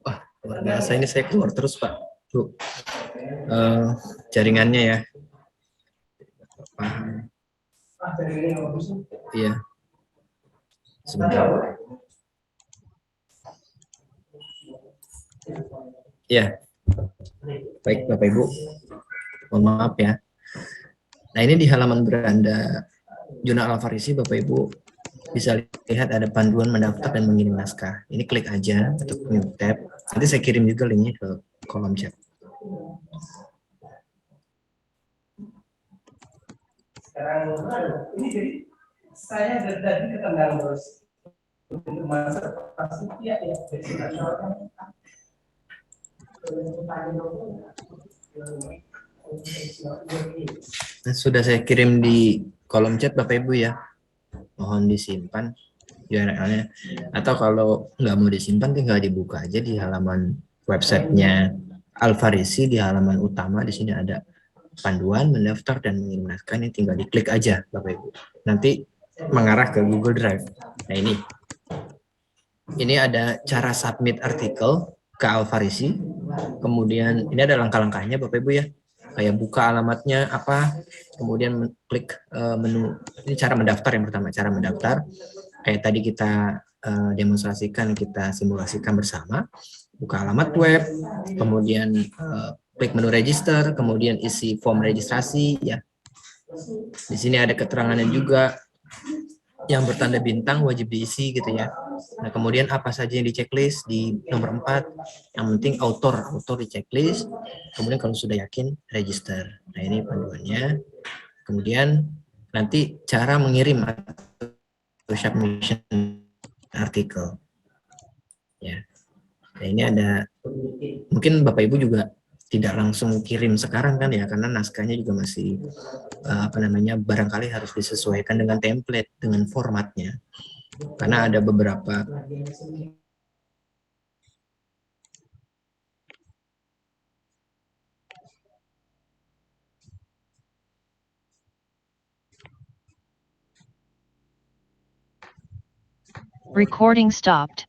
Wah, luar biasa ini saya keluar terus Pak. Tuh. Jaringannya ya. Paham. Iya. Sebentar. Ya. Baik Bapak Ibu. Mohon maaf ya. Nah, ini di halaman beranda Jurnal Alfarisi Bapak Ibu bisa lihat ada panduan mendaftar dan mengirim naskah. Ini klik aja atau new tab. Nanti saya kirim juga linknya ke kolom chat. Ini jadi saya dari ketendang terus untuk masa pasti ya Sudah saya kirim di kolom chat Bapak Ibu ya. Mohon disimpan URL-nya. Atau kalau nggak mau disimpan tinggal dibuka aja di halaman websitenya Alfarisi, di halaman utama di sini ada panduan, mendaftar dan mengirim naskah. Ini tinggal diklik aja Bapak Ibu. Nanti mengarah ke Google Drive. Nah ini ada cara submit artikel ke Alfarisi. Kemudian ini ada langkah-langkahnya Bapak Ibu ya. Kayak buka alamatnya apa, kemudian klik menu. Ini cara mendaftar yang pertama, cara mendaftar. Kayak tadi kita demonstrasikan, kita simulasikan bersama. Buka alamat web, kemudian klik menu register, kemudian isi form registrasi ya. Di sini ada keterangannya juga yang bertanda bintang wajib diisi gitu ya. Nah, kemudian apa saja yang di checklist di nomor 4, yang penting author di checklist. Kemudian kalau sudah yakin register. Nah, ini panduannya. Kemudian nanti cara mengirim atau submission artikel. Ya. Nah, ini ada mungkin Bapak Ibu juga tidak langsung kirim sekarang kan ya, karena naskahnya juga masih barangkali harus disesuaikan dengan template, dengan formatnya, karena ada beberapa Recording stopped.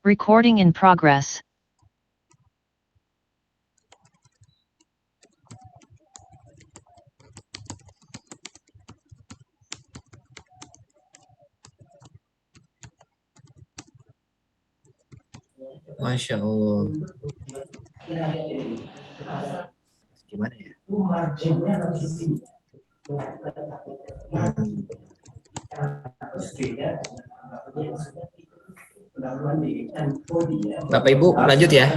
Recording in progress. Masya Allah. Gimana ya? Bapak Ibu lanjut ya.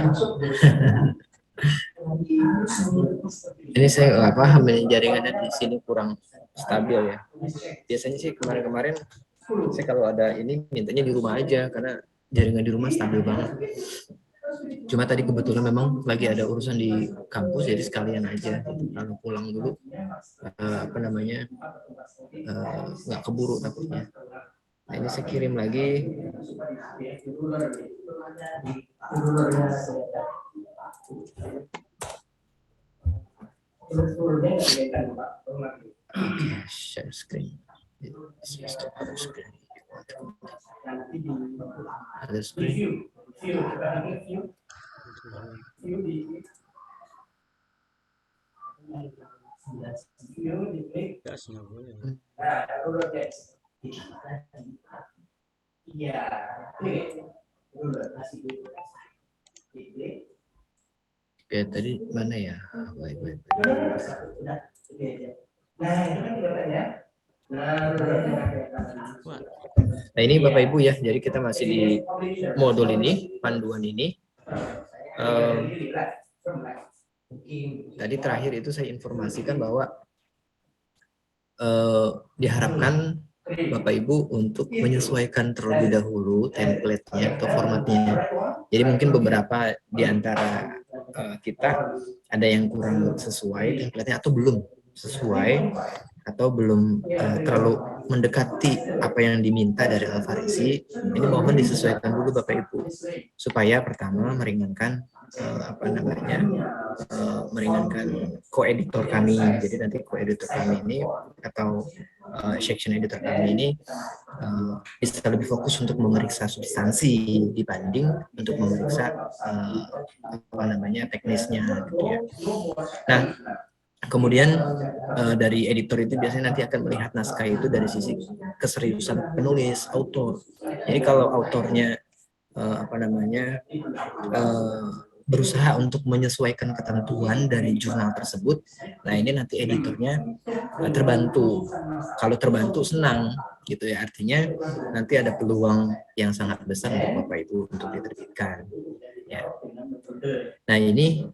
Ini saya nggak paham ini jaringannya di sini kurang stabil ya. Biasanya sih kemarin-kemarin saya kalau ada ini mintanya di rumah aja karena jaringan di rumah stabil banget. Cuma tadi kebetulan memang lagi ada urusan di kampus jadi sekalian aja. Kalau pulang dulu nggak keburu takutnya. Nah, ini saya kirim lagi. Share screen. Other screen. Oke, tadi mana ya? Baik. Nah, ini Bapak Ibu ya, jadi kita masih di modul ini, panduan ini. Tadi terakhir itu saya informasikan bahwa diharapkan Bapak Ibu untuk menyesuaikan terlebih dahulu template-nya atau formatnya. Jadi mungkin beberapa di antara kita ada yang kurang sesuai template-nya atau belum sesuai atau belum terlalu mendekati apa yang diminta dari Alfarisi. Ini mohon disesuaikan dulu Bapak Ibu supaya pertama meringankan meringankan co-editor kami. Jadi nanti co-editor kami ini atau section editor kami ini bisa lebih fokus untuk memeriksa substansi dibanding untuk memeriksa teknisnya gitu ya. Nah, kemudian dari editor itu biasanya nanti akan melihat naskah itu dari sisi keseriusan penulis, autor. Jadi kalau autornya berusaha untuk menyesuaikan ketentuan dari jurnal tersebut, nah ini nanti editornya terbantu. Kalau terbantu senang gitu ya, artinya nanti ada peluang yang sangat besar untuk Bapak Ibu untuk diterbitkan. Ya. Nah ini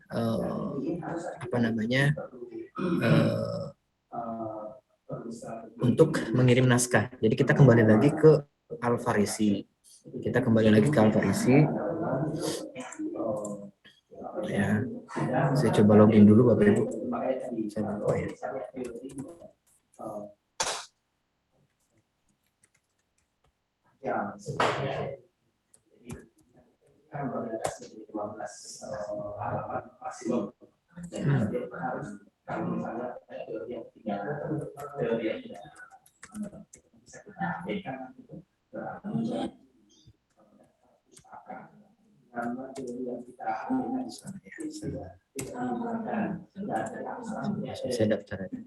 untuk mengirim naskah. Jadi kita kembali lagi ke Alfarisi. Ya, saya coba login dulu Bapak Ibu. Saya lupa ya. Saya daftar aja.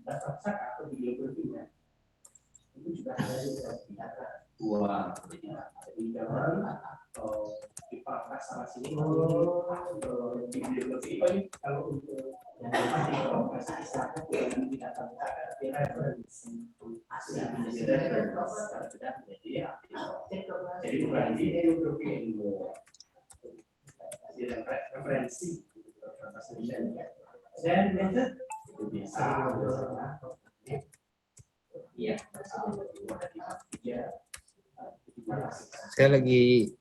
Saya lagi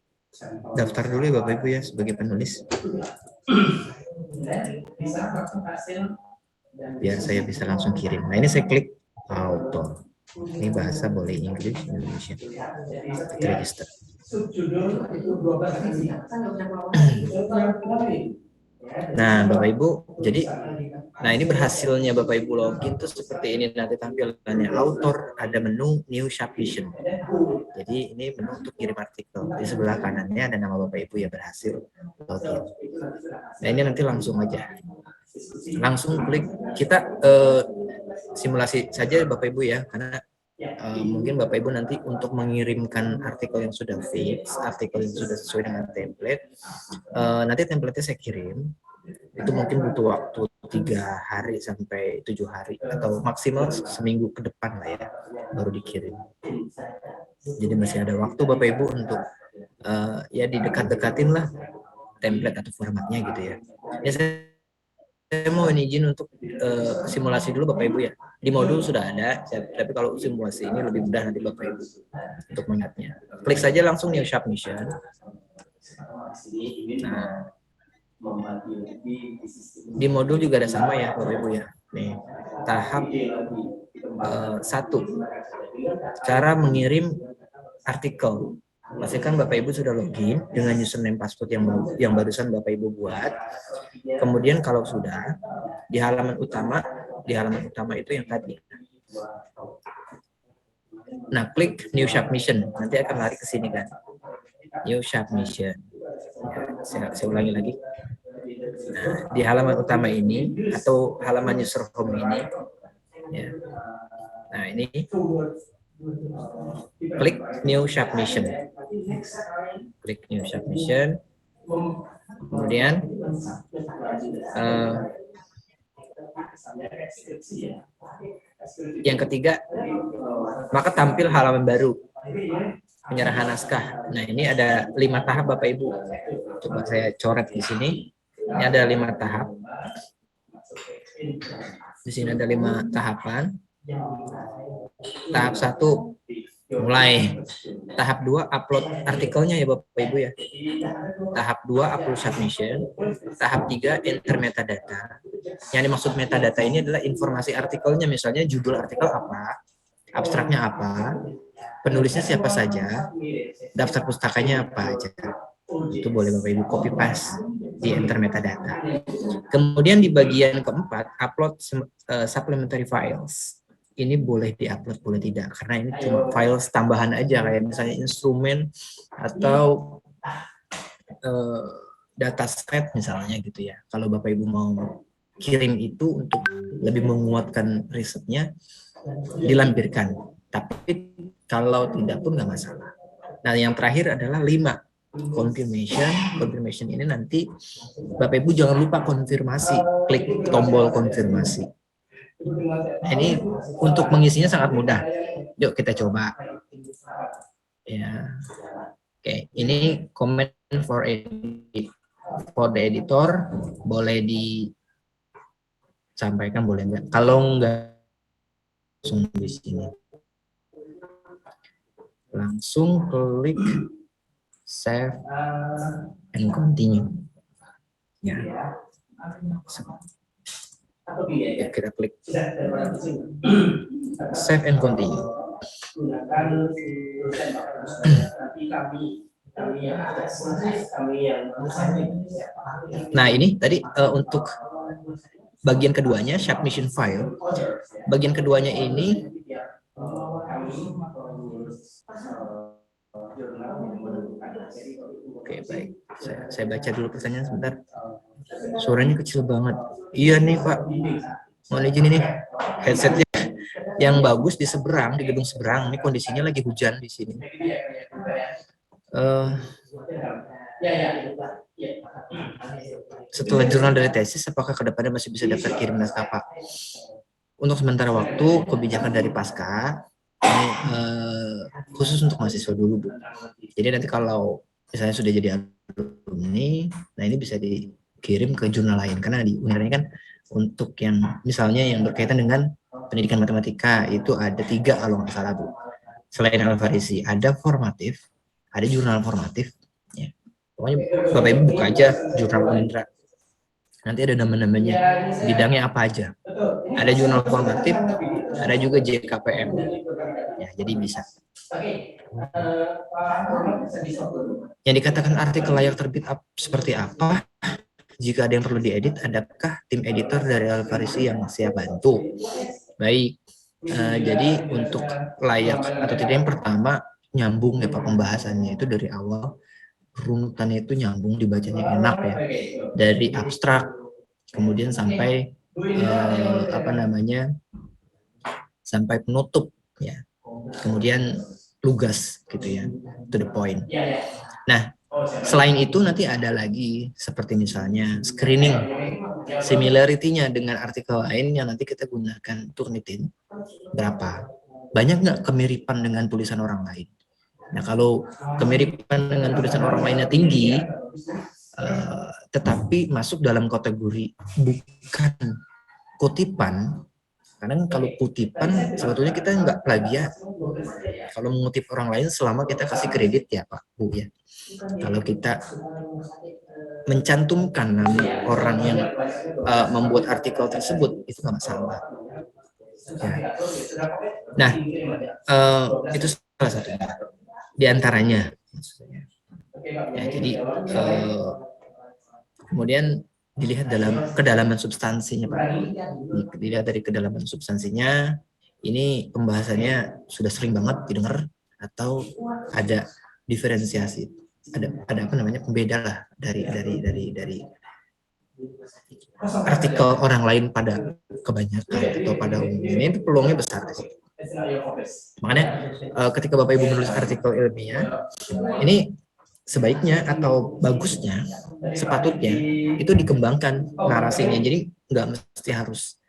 daftar dulu ya Bapak Ibu ya sebagai penulis. Biar saya bisa langsung kirim. Nah ini saya klik auto. Ini bahasa boleh Inggris, Indonesia. Register. Nah Bapak Ibu, jadi ini berhasilnya Bapak Ibu login tuh seperti ini nanti tampilannya. Author, ada menu new submission. Jadi ini menu untuk kirim artikel. Di sebelah kanannya ada nama Bapak Ibu ya berhasil login. Nah ini nanti langsung aja. Langsung klik, kita simulasi saja Bapak Ibu ya, karena mungkin Bapak Ibu nanti untuk mengirimkan artikel yang sudah fix, artikel yang sudah sesuai dengan template, nanti template-nya saya kirim, itu mungkin butuh waktu 3 hari sampai 7 hari atau maksimal seminggu ke depan lah ya, baru dikirim. Jadi masih ada waktu Bapak Ibu untuk ya didekat-dekatin lah template atau formatnya gitu ya. Ya saya mau izin untuk simulasi dulu Bapak Ibu ya. Di modul sudah ada, tapi kalau simulasi ini lebih mudah nanti Bapak Ibu untuk melihatnya. Klik saja langsung new submission. Nah, di modul juga ada sama ya Bapak Ibu ya. Nih, tahap 1. Cara mengirim artikel. Pastikan Bapak Ibu sudah login dengan username password yang barusan Bapak Ibu buat. Kemudian kalau sudah di halaman utama itu yang tadi. Nah, klik new submission. Nanti akan lari ke sini kan. New submission. Ya, saya ulangi lagi. Nah, di halaman utama ini atau halaman user home ini ya. Nah, ini klik new submission. Klik new submission. Kemudian yang ketiga, maka tampil halaman baru penyerahan naskah. Nah, ini ada 5 tahap Bapak Ibu. Coba saya coret di sini. Ini ada 5 tahap. Di sini ada 5 tahapan. Tahap 1 mulai. Tahap 2 upload artikelnya ya Bapak Ibu ya. Tahap 2 upload submission. Tahap 3 enter metadata. Yang dimaksud metadata ini adalah informasi artikelnya, misalnya judul artikel apa, abstraknya apa, penulisnya siapa saja, daftar pustakanya apa aja. Itu boleh Bapak Ibu copy paste di enter metadata. Kemudian di bagian keempat upload supplementary files. Ini boleh diupload, boleh tidak, karena ini cuma files tambahan aja, kayak misalnya instrumen atau dataset misalnya gitu ya. Kalau Bapak Ibu mau kirim itu untuk lebih menguatkan risetnya, dilampirkan. Tapi kalau tidak pun nggak masalah. Nah, yang terakhir adalah 5 confirmation. Confirmation ini nanti Bapak Ibu jangan lupa konfirmasi, klik tombol konfirmasi. Nah, ini untuk mengisinya sangat mudah. Yuk kita coba. Ya. Oke, ini comment for the editor, boleh disampaikan, boleh enggak? Kalau enggak, langsung di sini. Langsung klik save and continue. Ya. Ya, kita klik save and continue. Nah, ini tadi untuk bagian keduanya, submission file. Bagian keduanya ini oke, baik. Saya baca dulu pertanyaan sebentar. Suaranya kecil banget. Iya nih Pak. Mohon izin ini headsetnya yang bagus di seberang, di gedung seberang. Ini kondisinya lagi hujan di sini. Setelah jurnal dari tesis, apakah kedepannya masih bisa daftar kirim naskah Pak? Untuk sementara waktu, kebijakan dari Pasca ini khusus untuk mahasiswa dulu, Bu. Jadi nanti kalau misalnya sudah jadi alumni, nah ini bisa dikirim ke jurnal lain. Karena di UNER ini kan untuk yang misalnya yang berkaitan dengan pendidikan matematika, itu ada 3 kalau nggak salah, Bu. Selain Al-Farisi, ada formatif, ada jurnal formatif. Ya. Pokoknya Bapak Ibu buka aja jurnal UNER. Nanti ada nama-namanya, bidangnya apa aja. Ada jurnal formatif, ada juga JKPM. Ya, jadi bisa. Yang dikatakan artikel layak terbit seperti apa? Jika ada yang perlu diedit, adakah tim editor dari Al-Farisi yang siap bantu? Baik. Jadi untuk layak atau tidak, yang pertama nyambung ya Pak pembahasannya itu dari awal, runutannya itu nyambung, dibacanya enak ya, dari abstrak kemudian sampai sampai penutup ya, kemudian lugas gitu ya, to the point. Nah, selain itu nanti ada lagi seperti misalnya screening similarity-nya dengan artikel lain yang nanti kita gunakan Turnitin, berapa banyak nggak kemiripan dengan tulisan orang lain. Nah, kalau kemiripan dengan tulisan orang lainnya tinggi, tetapi masuk dalam kategori bukan kutipan, karena kalau kutipan sebetulnya kita nggak plagiat. Kalau mengutip orang lain selama kita kasih kredit ya Pak Bu ya. Kalau kita mencantumkan nama orang yang membuat artikel tersebut, itu nggak masalah. Ya. Nah, itu salah satunya di antaranya. Ya, jadi kemudian dilihat dalam kedalaman substansinya Pak. Dilihat dari kedalaman substansinya, ini pembahasannya sudah sering banget didengar atau ada diferensiasi, ada apa namanya, pembeda lah dari artikel orang lain pada kebanyakan atau pada umumnya. Itu peluangnya besar. Makanya ketika Bapak Ibu menulis artikel ilmiah, ini sebaiknya atau bagusnya, sepatutnya itu dikembangkan narasinya. Jadi nggak mesti harus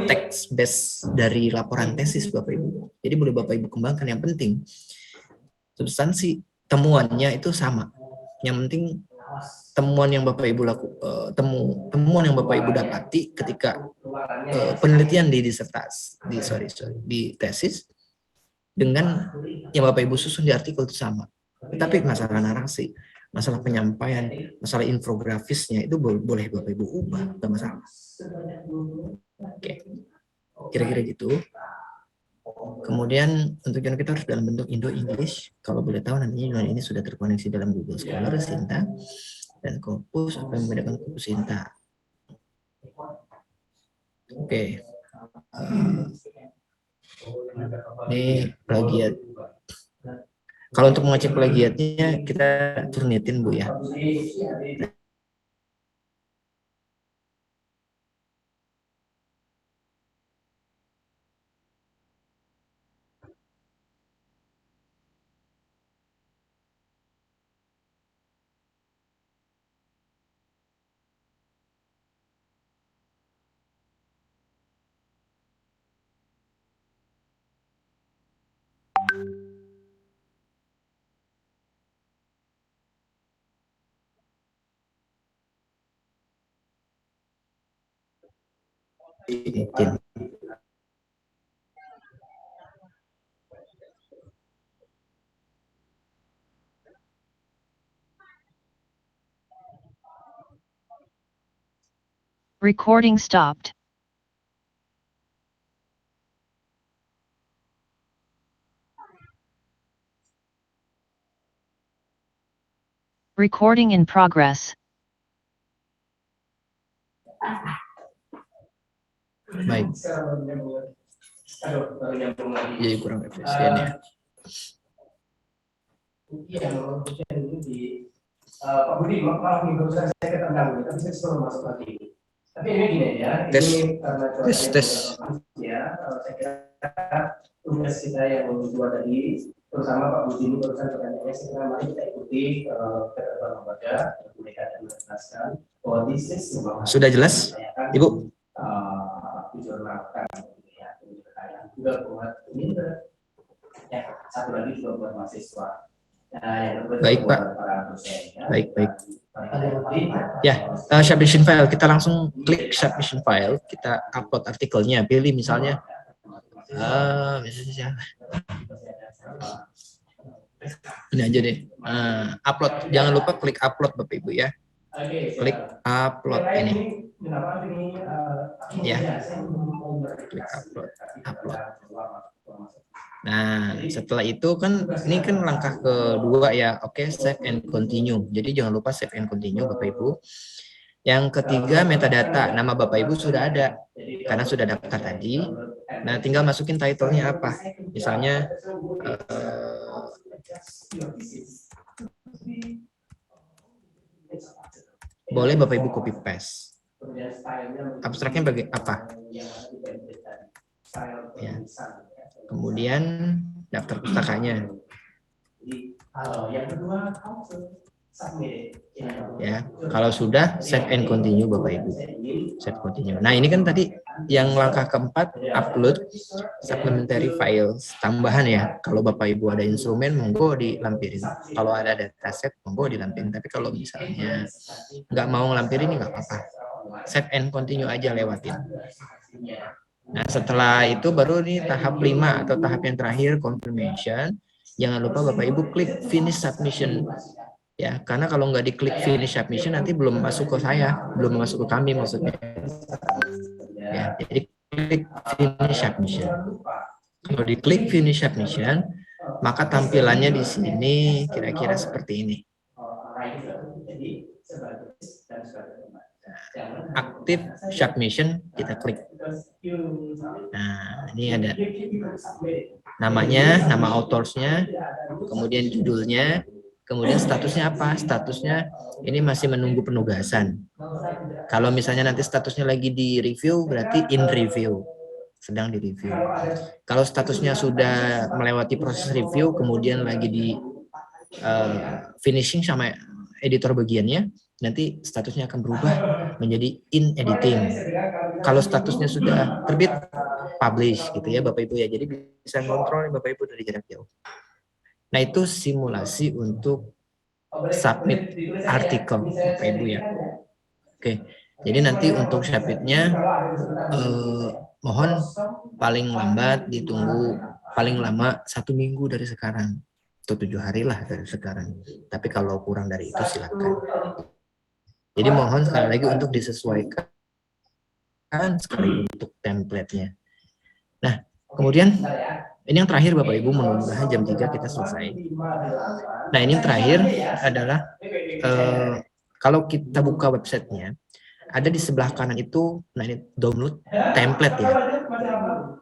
text based dari laporan tesis Bapak Ibu. Jadi boleh Bapak Ibu kembangkan. Yang penting substansi temuannya itu sama. Yang penting temuan yang Bapak Ibu temuan yang Bapak Ibu dapati ketika penelitian di disertasi, di tesis dengan yang Bapak Ibu susun di artikel itu sama. Tetapi masalah narasi, masalah penyampaian, masalah infografisnya itu boleh Bapak Ibu ubah, nggak masalah. Oke, kira-kira gitu. Kemudian untuk yang kita harus dalam bentuk Indo-English. Kalau boleh tahu nantinya ini sudah terkoneksi dalam Google Scholar, Sinta, dan Corpus. Apa yang membedakan Corpus Sinta? Oke. Ini plagiat. Kalau untuk mengecek plagiatnya kita Turnitin Bu ya. Infinitin. Recording stopped. Recording in progress. Baik. Jadi kurang efisien ya. Pak Budi, maaf nih, barusan saya ketendang, tapi saya suruh masuk lagi. Tapi ini gini ya, Tes. ini karena Tes. ya, saya kira tugas kita yang dua tadi, terutama Pak Budi ini barusan pertanyaannya, saya kira mari kita ikuti ketentuan lembaga, mereka akan menjelaskan bahwa this is Sudah jelas, Ibu? dijurnalkan, ya, juga buat ini, ya, satu lagi juga buat mahasiswa. Baik, Pak. Baik. Ya, submission file. Kita langsung klik submission file. Kita upload artikelnya. Pilih misalnya, ini aja deh. Upload. Jangan lupa klik upload, Bapak Ibu ya. Klik upload ini. Ya. Klik upload. Nah, setelah itu kan ini kan langkah kedua ya. Oke, save and continue. Jadi jangan lupa save and continue Bapak Ibu. Yang ketiga metadata. Nama Bapak Ibu sudah ada karena sudah daftar tadi. Nah, tinggal masukin title-nya apa. Misalnya boleh Bapak Ibu copy paste. Abstraknya bagi apa? Ya. Kemudian daftar pustakanya. Ya, kalau sudah save and continue Bapak Ibu. Save continue. Nah, ini kan tadi yang langkah keempat upload supplementary files tambahan ya. Kalau Bapak Ibu ada instrumen monggo dilampirin. Kalau ada dataset monggo dilampirin. Tapi kalau misalnya nggak mau ngelampirin ini nggak apa-apa. Save and continue aja lewatin. Nah, setelah itu baru nih tahap 5 atau tahap yang terakhir confirmation. Jangan lupa Bapak Ibu klik finish submission. Ya, karena kalau nggak diklik finish submission nanti belum masuk ke saya, belum masuk ke kami maksudnya. Ya, jadi klik finish submission. Kalau diklik finish submission, maka tampilannya di sini kira-kira seperti ini. Aktif submission kita klik. Nah, ini ada namanya, nama autorsnya, kemudian judulnya, kemudian statusnya apa? Statusnya ini masih menunggu penugasan. Kalau misalnya nanti statusnya lagi di review, berarti in review, sedang di review. Kalau statusnya sudah melewati proses review, kemudian lagi di finishing sama editor bagiannya, nanti statusnya akan berubah menjadi in editing. Kalau statusnya sudah terbit, publish gitu ya Bapak Ibu ya. Jadi bisa ngontrol Bapak Ibu dari jarak jauh. Nah, itu simulasi untuk submit artikel Bapak Ibu ya. Oke, jadi nanti untuk submitnya mohon paling lambat ditunggu paling lama 1 minggu dari sekarang atau 7 hari lah dari sekarang. Tapi kalau kurang dari itu silakan. Jadi mohon sekali lagi untuk disesuaikan sekali untuk template-nya. Nah, kemudian ini yang terakhir Bapak Ibu, mudah-mudahan jam 3 kita selesai. Nah, ini yang terakhir adalah kalau kita buka websitenya, ada di sebelah kanan itu, nah ini download template ya.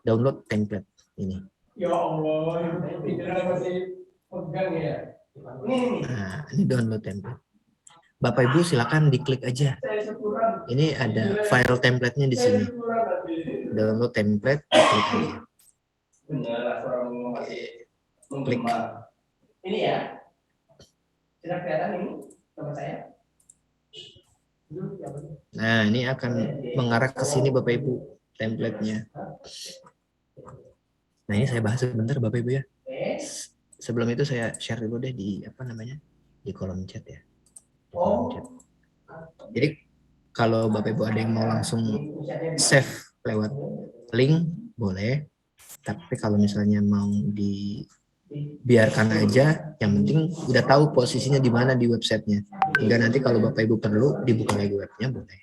Download template ini. Nah, ini download template. Bapak Ibu silakan diklik aja. Ini ada file template-nya di sini. Download template, diklik aja. Klik. Ini ya. Sudah kelihatan ini tempat saya? Nah, ini akan mengarah ke sini Bapak Ibu template-nya. Nah, ini saya bahas sebentar Bapak Ibu ya. Sebelum itu saya share dulu deh di di kolom chat ya. Jadi kalau Bapak Ibu ada yang mau langsung save lewat link boleh, tapi kalau misalnya mau dibiarkan aja, yang penting udah tahu posisinya di mana di websitenya. Hingga nanti kalau Bapak Ibu perlu dibuka lagi webnya boleh.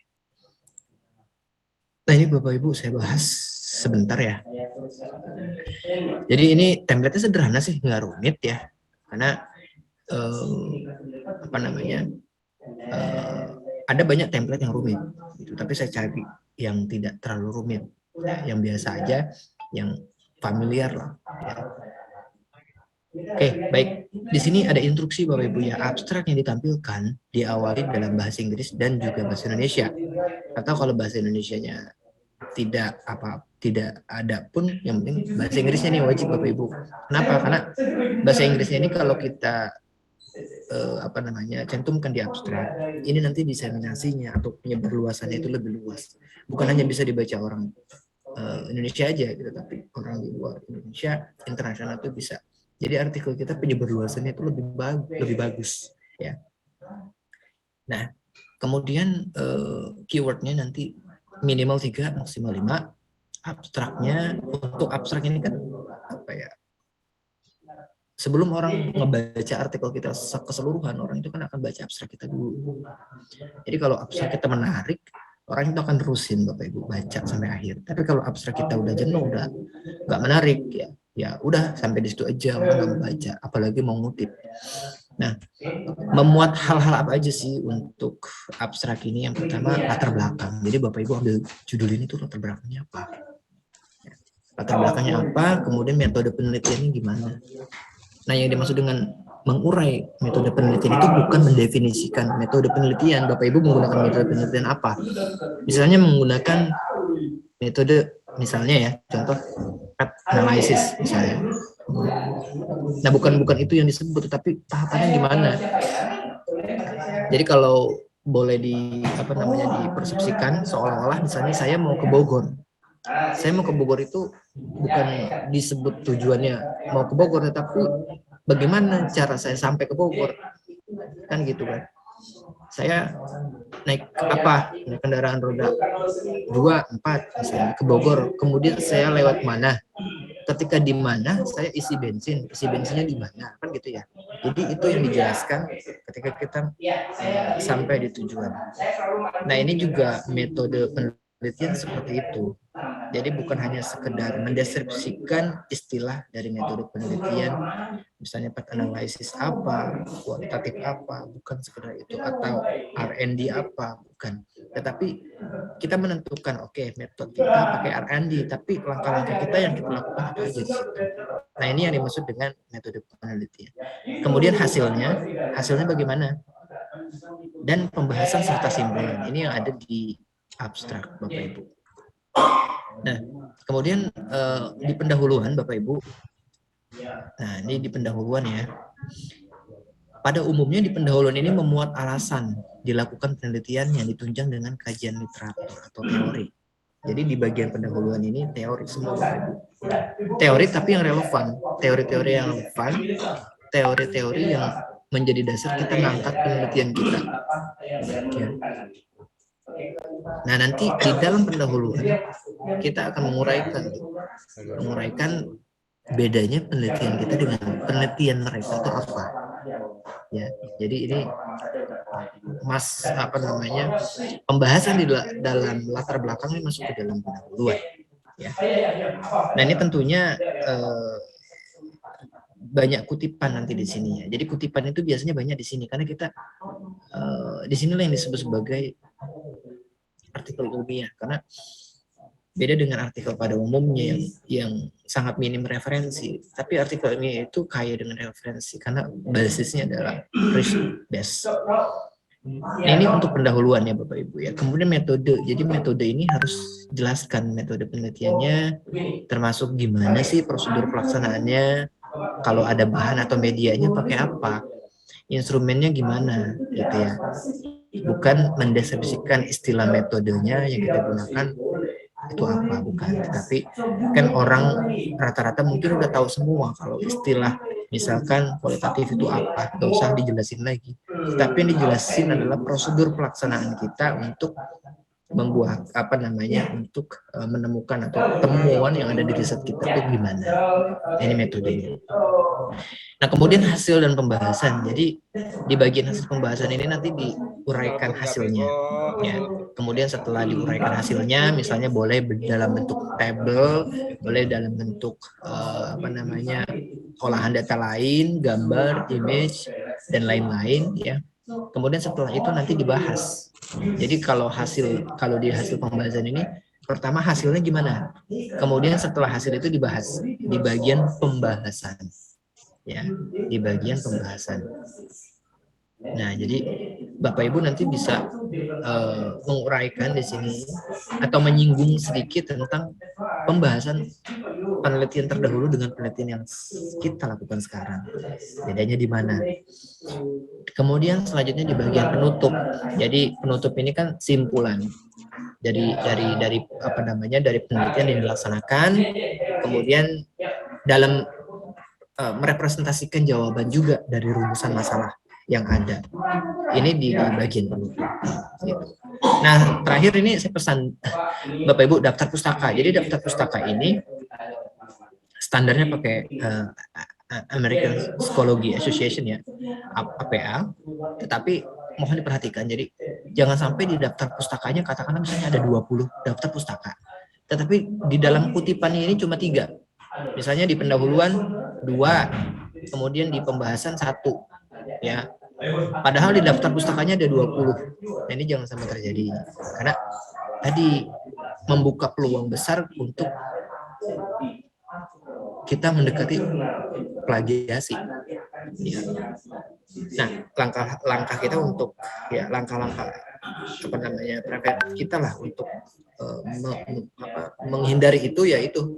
Nah ini Bapak Ibu saya bahas sebentar ya. Jadi ini template-nya sederhana sih, nggak rumit ya. Karena ada banyak template yang rumit, gitu. Tapi saya cari yang tidak terlalu rumit, yang biasa aja, yang familiar lah. Ya. Oke, baik. Di sini ada instruksi Bapak Ibu ya, abstrak yang ditampilkan diawali dalam bahasa Inggris dan juga bahasa Indonesia. Atau kalau bahasa Indonesianya tidak ada pun, yang penting bahasa Inggrisnya ini wajib Bapak Ibu. Kenapa? Karena bahasa Inggrisnya ini kalau kita cantumkan di abstrak, ini nanti diseminasinya atau penyebarluasannya itu lebih luas. Bukan hanya bisa dibaca orang Indonesia aja gitu, tapi orang di luar Indonesia, internasional itu bisa. Jadi artikel kita penyebarluasannya itu lebih bagus ya. Nah, kemudian keywordnya nanti minimal 3, maksimal 5. Abstraknya, untuk abstrak ini kan sebelum orang ngebaca artikel kita keseluruhan, orang itu kan akan baca abstrak kita dulu. Jadi kalau abstrak kita menarik, orang itu akan terusin Bapak Ibu baca sampai akhir. Tapi kalau abstrak kita udah jenuh, udah nggak menarik, ya udah sampai di situ aja, orang nggak membaca, apalagi mau ngutip. Nah, memuat hal-hal apa aja sih untuk abstrak ini? Yang pertama latar belakang. Jadi Bapak Ibu ambil judul ini tuh latar belakangnya apa? Latar belakangnya apa? Kemudian metode penelitiannya gimana? Nah, yang dimaksud dengan mengurai metode penelitian itu bukan mendefinisikan metode penelitian. Bapak Ibu menggunakan metode penelitian apa? Misalnya menggunakan metode, misalnya ya, contoh analisis misalnya. Nah, bukan itu yang disebut, tapi tahapannya gimana. Jadi kalau boleh dipersepsikan seolah-olah misalnya saya mau ke Bogor. Saya mau ke Bogor itu bukan disebut tujuannya mau ke Bogor, tetapi bagaimana cara saya sampai ke Bogor, kan gitu kan. Saya naik kendaraan roda 2, 4 misalnya ke Bogor, kemudian saya lewat mana, ketika di mana saya isi bensinnya di mana, kan gitu ya. Jadi itu yang dijelaskan ketika kita sampai di tujuan. Nah, ini juga metode penelitian seperti itu. Jadi bukan hanya sekedar mendeskripsikan istilah dari metode penelitian, misalnya path analysis apa, kualitatif apa, bukan sekedar itu, atau R&D apa, bukan. Tetapi kita menentukan, oke, metode kita pakai R&D, tapi langkah-langkah kita yang kita lakukan apa aja di situ. Nah, ini yang dimaksud dengan metode penelitian. Kemudian hasilnya bagaimana? Dan pembahasan serta simpulan. Ini yang ada di abstrak Bapak Ibu. Nah, kemudian di pendahuluan Bapak Ibu. Nah, ini di pendahuluan ya. Pada umumnya di pendahuluan ini memuat alasan dilakukan penelitian yang ditunjang dengan kajian literatur atau teori. Jadi di bagian pendahuluan ini teori semua Bapak Ibu. Teori tapi yang relevan, teori-teori yang relevan, teori-teori yang menjadi dasar kita mengangkat penelitian kita. Ya. Nah, nanti di dalam pendahuluan kita akan menguraikan bedanya penelitian kita dengan penelitian mereka itu apa. Ya, jadi ini pembahasan di dalam latar belakang ini masuk ke dalam pendahuluan. Ya. Nah, ini tentunya banyak kutipan nanti di sini ya. Jadi kutipan itu biasanya banyak di sini karena kita di sinilah yang disebut sebagai artikel ilmiah, karena beda dengan artikel pada umumnya yang sangat minim referensi, tapi artikel ilmiah itu kaya dengan referensi karena basisnya adalah research base. Nah, ini untuk pendahuluan ya Bapak Ibu ya. Kemudian metode, jadi metode ini harus jelaskan metode penelitiannya, termasuk gimana sih prosedur pelaksanaannya, kalau ada bahan atau medianya pakai apa, instrumennya gimana gitu ya. Bukan mendeskripsikan istilah metodenya yang kita gunakan itu apa, bukan. Tetapi kan orang rata-rata mungkin udah tahu semua kalau istilah misalkan kualitatif itu apa, nggak usah dijelasin lagi. Tapi yang dijelasin adalah prosedur pelaksanaan kita untuk membuat untuk menemukan atau temuan yang ada di riset kita itu gimana. Ini metodenya. Nah, kemudian hasil dan pembahasan. Jadi di bagian hasil pembahasan ini nanti diuraikan hasilnya. Ya. Kemudian setelah diuraikan hasilnya, misalnya boleh dalam bentuk tabel, boleh dalam bentuk olahan data lain, gambar, image, dan lain-lain. Ya. Kemudian setelah itu nanti dibahas. Jadi kalau di hasil pembahasan ini, pertama hasilnya gimana? Kemudian setelah hasil itu dibahas di bagian pembahasan. Ya, di bagian pembahasan. Nah, jadi Bapak Ibu nanti bisa menguraikan di sini atau menyinggung sedikit tentang pembahasan penelitian terdahulu dengan penelitian yang kita lakukan sekarang. Bedanya di mana? Kemudian selanjutnya di bagian penutup. Jadi penutup ini kan simpulan. Dari penelitian yang dilaksanakan, kemudian dalam merepresentasikan jawaban juga dari rumusan masalah yang ada. Ini di bagian penutup. Gitu. Nah, terakhir ini saya pesan Bapak Ibu daftar pustaka. Jadi daftar pustaka ini standarnya pakai American Psychology Association ya, APA. Tetapi mohon diperhatikan. Jadi jangan sampai di daftar pustakanya katakanlah misalnya ada 20 daftar pustaka. Tetapi di dalam kutipannya ini cuma 3. Misalnya di pendahuluan 2, kemudian di pembahasan 1. Ya. Padahal di daftar pustakanya ada 20. Nah, ini jangan sampai terjadi. Karena tadi membuka peluang besar untuk kita mendekati plagiasi. Ya. Nah, langkah kita untuk langkah-langkah preventif kita lah untuk menghindari itu, yaitu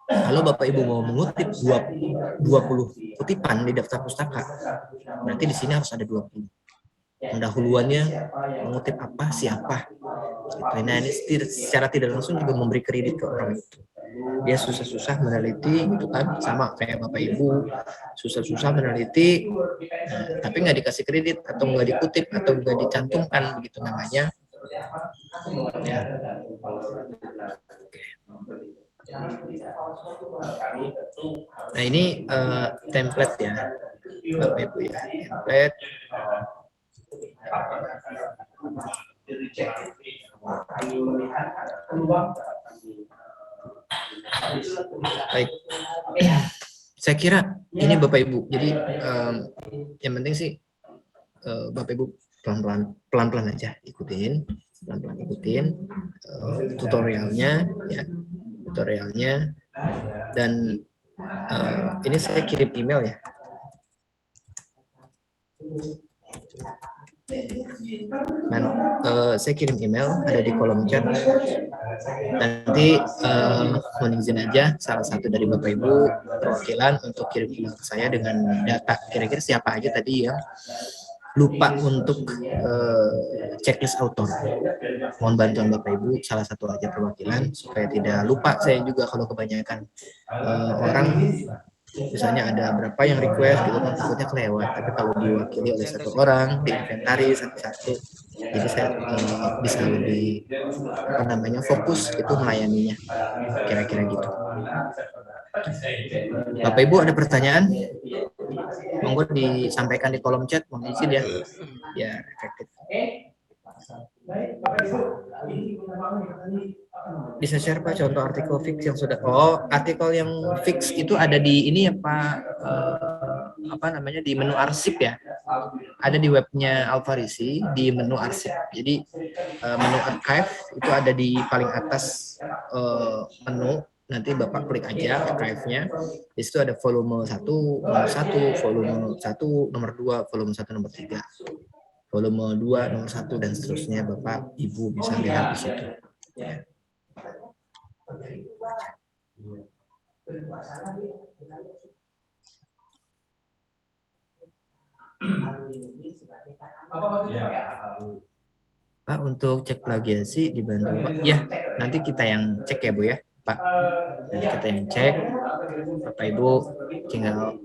kalau Bapak Ibu mau mengutip 20 kutipan di daftar pustaka, nanti di sini harus ada 20. Pendahuluannya mengutip apa, siapa. Nah, ini secara tidak langsung juga memberi kredit ke orang itu. Dia susah-susah meneliti, gitu kan, sama kayak Bapak Ibu susah-susah meneliti, tapi nggak dikasih kredit atau nggak dikutip atau nggak dicantumkan, begitu namanya. Ya. Nah, ini template ya, Bapak Ibu ya, template. Baik, saya kira ini Bapak Ibu. Jadi yang penting sih Bapak Ibu pelan-pelan aja ikutin, tutorialnya, ya, dan ini saya kirim email ya. Saya kirim email, ada di kolom chat. Nanti mohon izin aja salah satu dari Bapak Ibu perwakilan untuk kirim email ke saya dengan data kira-kira siapa aja tadi yang lupa untuk checklist author. Mohon bantuan Bapak Ibu, salah satu aja perwakilan supaya tidak lupa. Saya juga kalau kebanyakan orang misalnya ada berapa yang request gitu kan, takutnya kelewat. Tapi kalau diwakili oleh satu orang, diinventaris satu-satu, jadi saya bisa lebih fokus itu melayaninya, kira-kira gitu. Bapak Ibu ada pertanyaan? Monggo disampaikan di kolom chat, mohon izin ya. Ya, efektif. Bisa share Pak contoh artikel fix yang sudah artikel yang fix itu ada di ini ya Pak, di menu arsip ya, ada di webnya Alfarisi di menu arsip. Jadi menu archive itu ada di paling atas menu. Nanti Bapak klik aja archive-nya. Di situ ada volume 1, nomor 1, volume 1, nomor 2, volume 1, nomor 3. Volume 2, nomor 1, dan seterusnya. Bapak, Ibu bisa lihat di situ. Ya. Pak, untuk cek plagiasi dibantu Pak. Ya, nanti kita yang cek ya Bu ya. Pak, nanti kita yang cek. Bapak Ibu tinggal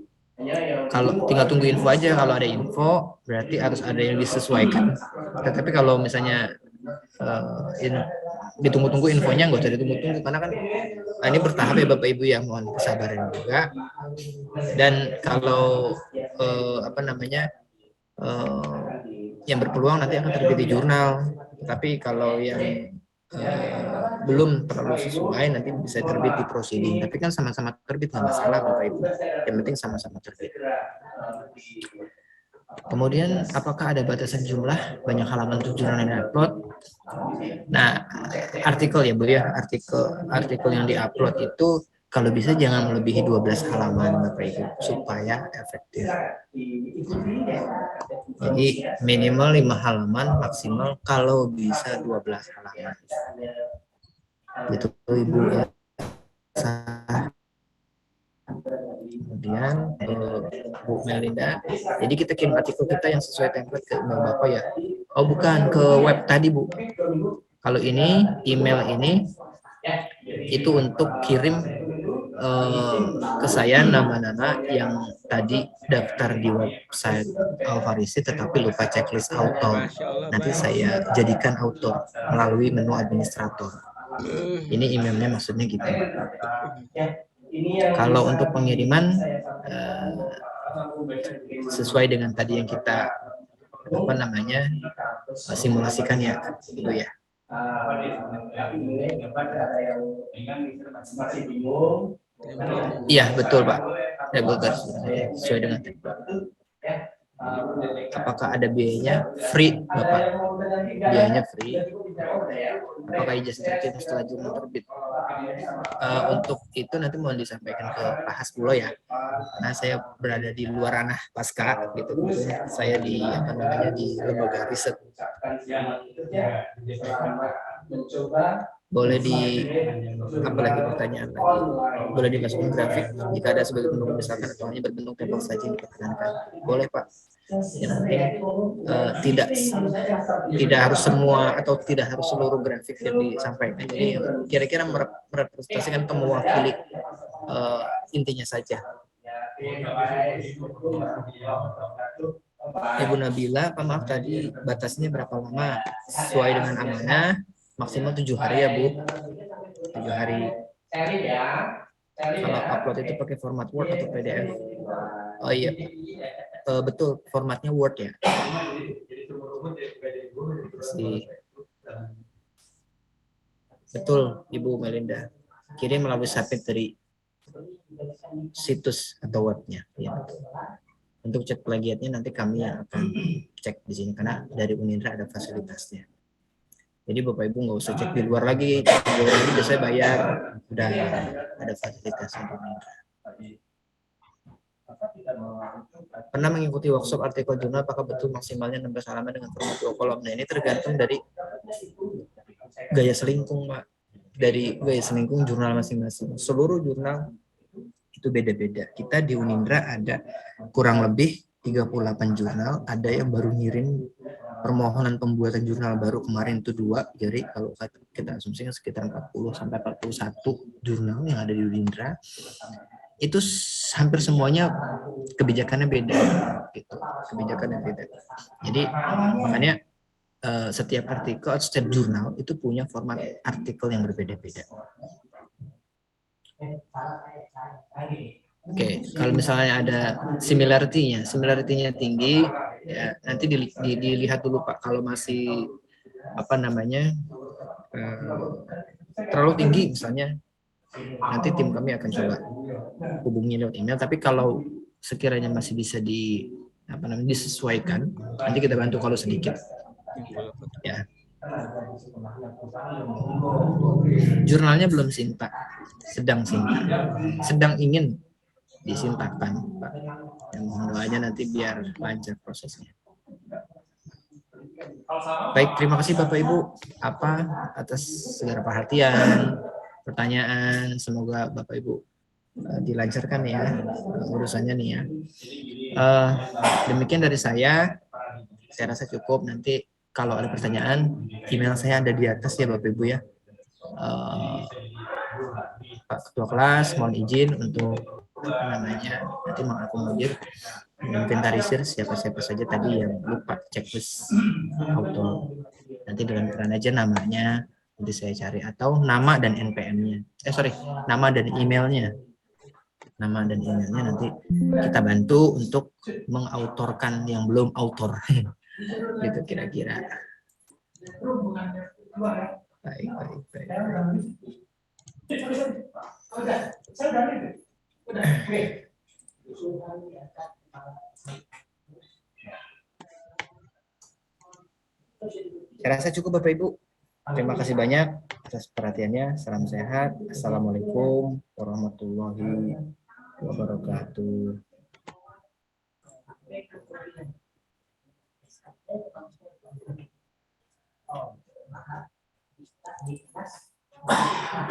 tunggu info aja. Kalau ada info berarti harus ada yang disesuaikan. Tetapi kalau misalnya ditunggu-tunggu infonya, nggak usah ditunggu-tunggu karena kan ini bertahap ya Bapak Ibu ya, mohon kesabaran juga. Dan kalau yang berpeluang nanti akan terbit di jurnal, tapi kalau yang belum terlalu sesuai nanti bisa terbit di proceeding, tapi kan sama-sama terbit nggak masalah Bapak Ibu, yang penting sama-sama terbit. Kemudian apakah ada batasan jumlah banyak halaman untuk jurnal yang diupload? Nah, artikel ya Bu ya, artikel yang diupload itu kalau bisa jangan melebihi 12 halaman Bapak Ibu supaya efektif. Jadi minimal 5 halaman, maksimal kalau bisa 12 halaman. Gitu Ibu ya. Kemudian Bu Melinda, jadi kita kirim artikel kita yang sesuai template ke email Bapak ya. Oh bukan, ke web tadi Bu. Kalau ini email ini itu untuk kirim ke saya nama-nama yang tadi daftar di website Alfarisi tetapi lupa checklist author. Nanti saya jadikan author melalui menu administrator. Ini emailnya maksudnya gitu. Kalau untuk pengiriman sesuai dengan tadi yang kita simulasikan ya, gitu ya. Iya betul Pak. Sesuai dengan template. Apakah ada biayanya? Free Bapak. Biayanya free. Apakah ijazah terkirim setelah jurnal terbit? Untuk itu nanti mohon disampaikan ke Pak Hasbulo ya. Karena saya berada di luar ranah pasca gitu. Saya di di lembaga riset. Boleh apalagi pertanyaan lagi, boleh dimasukkan grafik jika ada sebagai bentuk misalkan atau hanya berbentuk tabel saja yang diperkenankan. Boleh Pak. Ya, nanti tidak harus semua atau tidak harus seluruh grafik yang disampaikan. Jadi kira-kira merepresentasikan atau mewakili intinya saja. Ibu Nabila, Pak maaf tadi batasnya berapa lama? Sesuai dengan amanah maksimal 7 hari ya Bu. 7 hari. Kalau upload itu pakai format Word atau PDF? Oh iya, betul formatnya Word ya. Betul Ibu Melinda. Kirim melalui submit dari situs atau webnya. Ya, betul. Untuk cek plagiatnya nanti kami yang akan cek di sini karena dari Unindra ada fasilitasnya. Jadi Bapak Ibu nggak usah cek di luar lagi, biasanya bayar, udah ada fasilitasnya di Unindra. Pernah mengikuti workshop artikel jurnal, apakah betul maksimalnya 16 halaman dengan format 2 kolom? Nah ini tergantung dari gaya selingkung Pak. Dari gaya selingkung jurnal masing-masing. Seluruh jurnal itu beda-beda. Kita di Unindra ada kurang lebih 38 jurnal, ada yang baru ngirim permohonan pembuatan jurnal baru kemarin itu 2, jadi kalau kita asumsikan sekitar 40 sampai 41 jurnal yang ada di Unindra, itu hampir semuanya kebijakannya beda, gitu. Kebijakannya beda. Jadi makanya setiap artikel, setiap jurnal itu punya format artikel yang berbeda-beda. Oke, kalau misalnya ada similarity-nya tinggi, ya nanti dilihat dulu Pak. Kalau masih terlalu tinggi misalnya, nanti tim kami akan coba hubungi lewat email. Tapi kalau sekiranya masih bisa disesuaikan, nanti kita bantu kalau sedikit. Ya. Jurnalnya belum sintak, sedang sintak, sedang ingin disintakan Pak. Yang mohon doanya nanti biar lancar prosesnya. Baik, terima kasih Bapak Ibu atas segala perhatian, pertanyaan. Semoga Bapak Ibu dilancarkan ya urusannya nih ya. Demikian dari saya rasa cukup. Nanti kalau ada pertanyaan, email saya ada di atas ya Bapak Ibu ya. Pak Ketua Kelas mohon izin untuk nanti mengakomodir, inventarisir siapa-siapa saja tadi yang lupa checklist auto. Nanti nanti dengan aja namanya, nanti saya cari, atau nama dan NPM-nya. Nama dan emailnya. Nama dan emailnya nanti kita bantu untuk mengautorkan yang belum autor. Gitu kira-kira. Baik. Saya rasa cukup Bapak Ibu. Terima kasih banyak atas perhatiannya. Salam sehat. Assalamualaikum warahmatullahi wabarakatuh.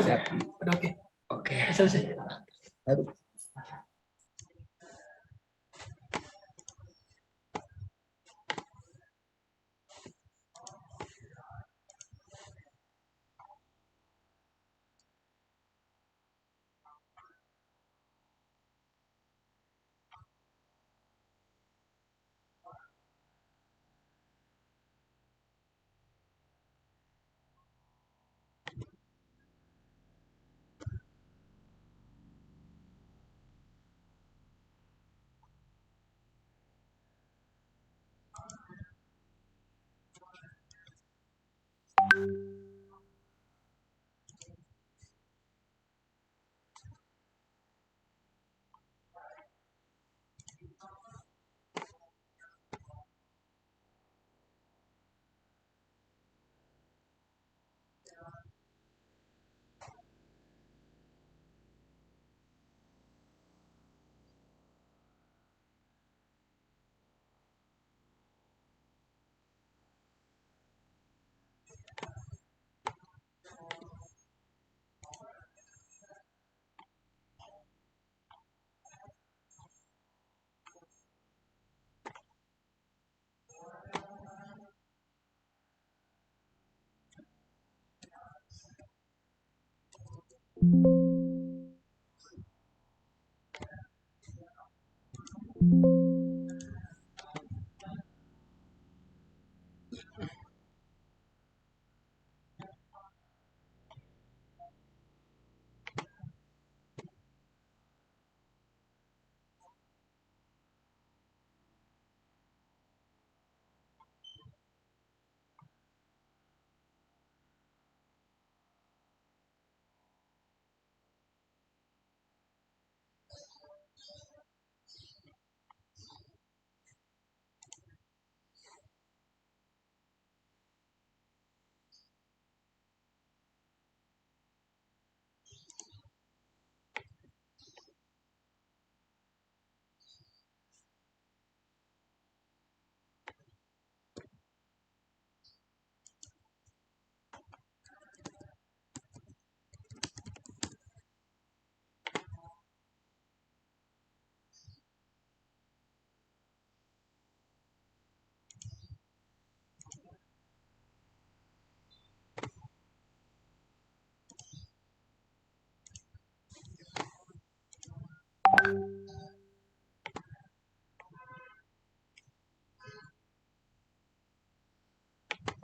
Siap. Oke. Selesai. Aduh.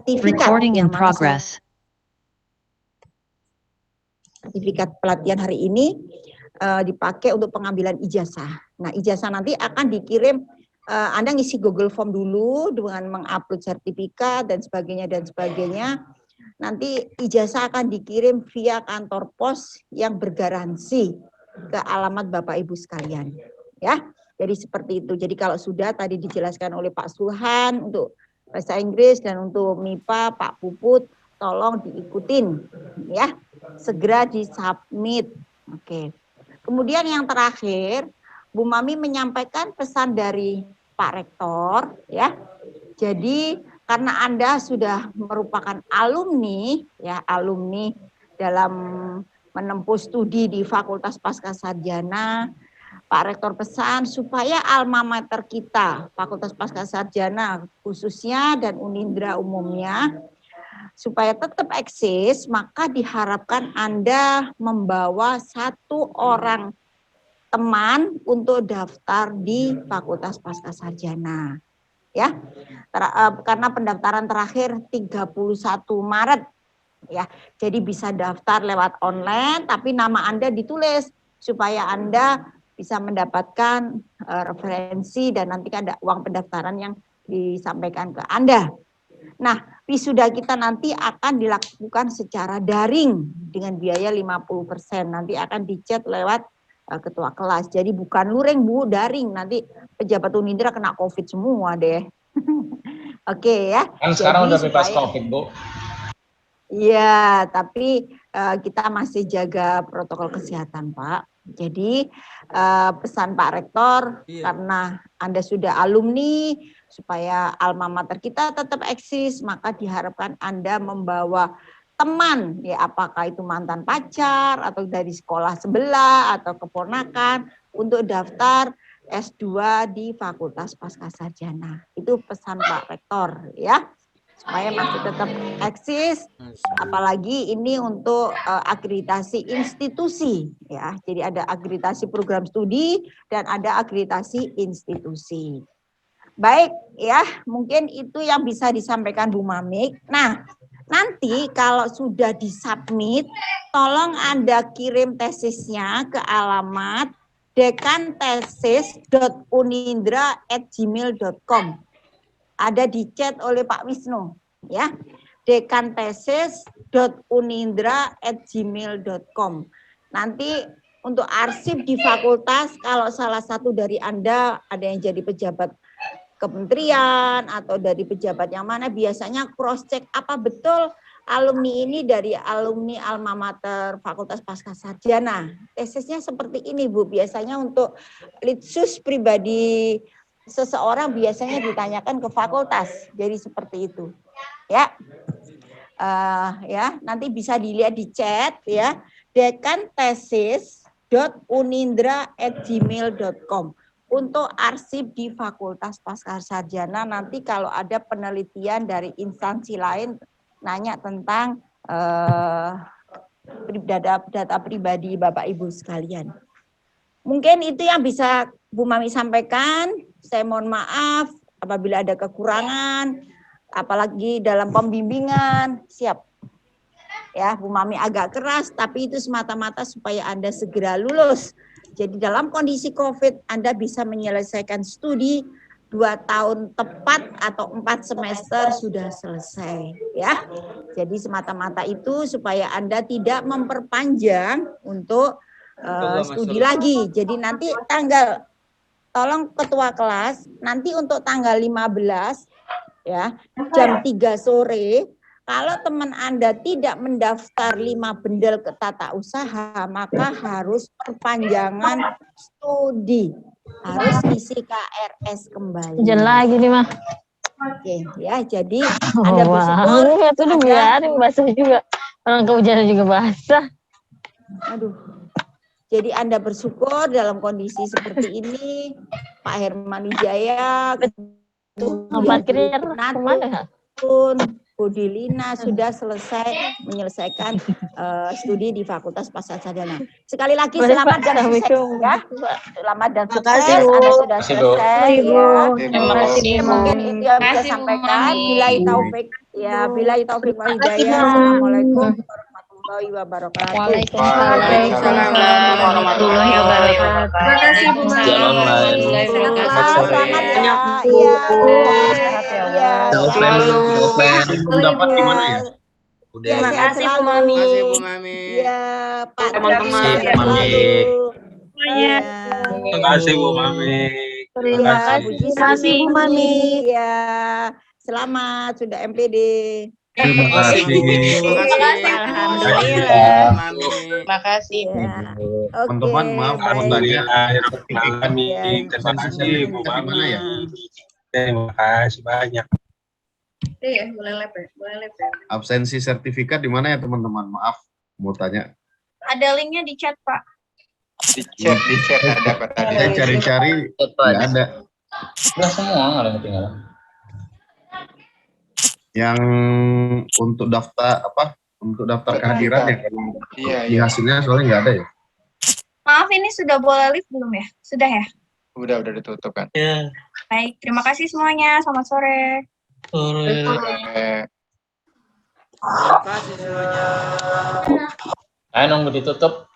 Recording in yang mana progress. sertifikat pelatihan hari ini dipakai untuk pengambilan ijazah. Nah, ijazah nanti akan dikirim, Anda ngisi Google Form dulu dengan mengupload sertifikat dan sebagainya. Nanti ijazah akan dikirim via kantor pos yang bergaransi ke alamat Bapak Ibu sekalian. Ya, jadi seperti itu. Jadi kalau sudah tadi dijelaskan oleh Pak Suhan untuk bahasa Inggris dan untuk MIPA Pak Puput, tolong diikutin ya, segera disubmit. Oke. Kemudian yang terakhir, Bu Mami menyampaikan pesan dari Pak Rektor ya. Jadi karena Anda sudah merupakan alumni ya, alumni dalam menempuh studi di Fakultas Pascasarjana, Pak Rektor pesan supaya alma mater kita, Fakultas Pascasarjana khususnya dan Unindra umumnya, supaya tetap eksis, maka diharapkan Anda membawa 1 orang teman untuk daftar di Fakultas Pascasarjana. ya. Karena pendaftaran terakhir 31 Maret ya. Jadi bisa daftar lewat online tapi nama Anda ditulis supaya Anda bisa mendapatkan referensi dan nanti ada uang pendaftaran yang disampaikan ke Anda. Nah, wisuda kita nanti akan dilakukan secara daring dengan biaya 50%. Nanti akan dicat lewat ketua kelas. Jadi bukan luring Bu, daring. Nanti pejabat Unindra kena COVID semua deh. Oke ya. Kan sekarang udah bebas supaya, COVID, Bu. Iya, tapi kita masih jaga protokol kesehatan, Pak. Jadi pesan Pak Rektor, karena Anda sudah alumni, supaya alma mater kita tetap eksis, maka diharapkan Anda membawa teman, ya apakah itu mantan pacar, atau dari sekolah sebelah, atau keponakan, untuk daftar S2 di Fakultas Pascasarjana. Itu pesan Pak Rektor, ya. Supaya masih tetap eksis, apalagi ini untuk akreditasi institusi ya. Jadi ada akreditasi program studi dan ada akreditasi institusi. Baik ya, mungkin itu yang bisa disampaikan Bu Mamik. Nah, nanti kalau sudah disubmit, tolong Anda kirim tesisnya ke alamat dekantesis.unindra@gmail.com. Ada di chat oleh Pak Wisnu ya, dekantesis.unindra@gmail.com. Nanti untuk arsip di fakultas, kalau salah satu dari Anda ada yang jadi pejabat kementerian atau dari pejabat yang mana, biasanya cross check apa betul alumni ini dari alumni alma mater Fakultas Pascasarjana. Tesisnya seperti ini Bu, biasanya untuk litsus pribadi seseorang biasanya ditanyakan ke fakultas, jadi seperti itu, ya. Ya, nanti bisa dilihat di chat ya, dekantesis.unindra@gmail.com untuk arsip di Fakultas Pascasarjana. Nanti kalau ada penelitian dari instansi lain nanya tentang data pribadi Bapak Ibu sekalian. Mungkin itu yang bisa Bu Mami sampaikan. Saya mohon maaf apabila ada kekurangan, apalagi dalam pembimbingan. Siap. Ya, Bu Mami agak keras, tapi itu semata-mata supaya Anda segera lulus. Jadi dalam kondisi COVID, Anda bisa menyelesaikan studi 2 tahun tepat atau 4 semester sudah selesai. Ya, jadi semata-mata itu supaya Anda tidak memperpanjang untuk studi lagi. Jadi nanti tolong ketua kelas, nanti untuk tanggal 15 ya, jam 3 sore, kalau teman Anda tidak mendaftar 5 bendel ke tata usaha, maka harus perpanjangan studi. Harus isi KRS kembali. Hujan lagi nih, Mah. Oke, ya, jadi Anda bersyukur. Itu udah biarin basah juga. Orang kehujanan juga basah. Aduh. Jadi Anda bersyukur dalam kondisi seperti ini, Pak Herman Wijaya, parkirnya kemana? Bu Dilina sudah selesai menyelesaikan studi di Fakultas Pascasarjana. Sekali lagi selamat dan sukses ya. Selamat dan sukses. Anda sudah selesai. Terima kasih. Mungkin itu yang bisa sampaikan. Billahi taufik. Ya, billahi taufik wal hidayah. Assalamualaikum warahmatullahi wabarakatuh. Waalaikumsalam warahmatullahi wabarakatuh. Terima kasih Bu Mami. Selamat ya. Iya. Dapat di mana ya? Terima kasih Bu Mami. Iya, Pak Teman-teman. Iya. Terima kasih Bu Mami. Terima kasih Bu Mami. Iya. Selamat sudah MPD. Terima kasih. Alhamdulillah. Terima kasih. Teman-teman, maaf Aku tanya sertifikat nih. Iya. Terima kasih Bu Mami. Terima kasih banyak. Iya, boleh leper. Absensi sertifikat di mana ya teman-teman? Maaf, mau tanya. Ada linknya di chat, Pak. Di chat ada apa tadi? Saya cari-cari nggak ada. Udah semua nggak ada yang ketinggalan. Yang untuk daftar Untuk daftar kehadiran ya? Iya. Di hasilnya soalnya nggak ada ya? Maaf, ini sudah boleh live belum ya? Sudah ya? Udah ditutup kan? Ya. Baik, terima kasih semuanya. Selamat sore. Sore. Terima kasih semuanya. Ayo nunggu ditutup.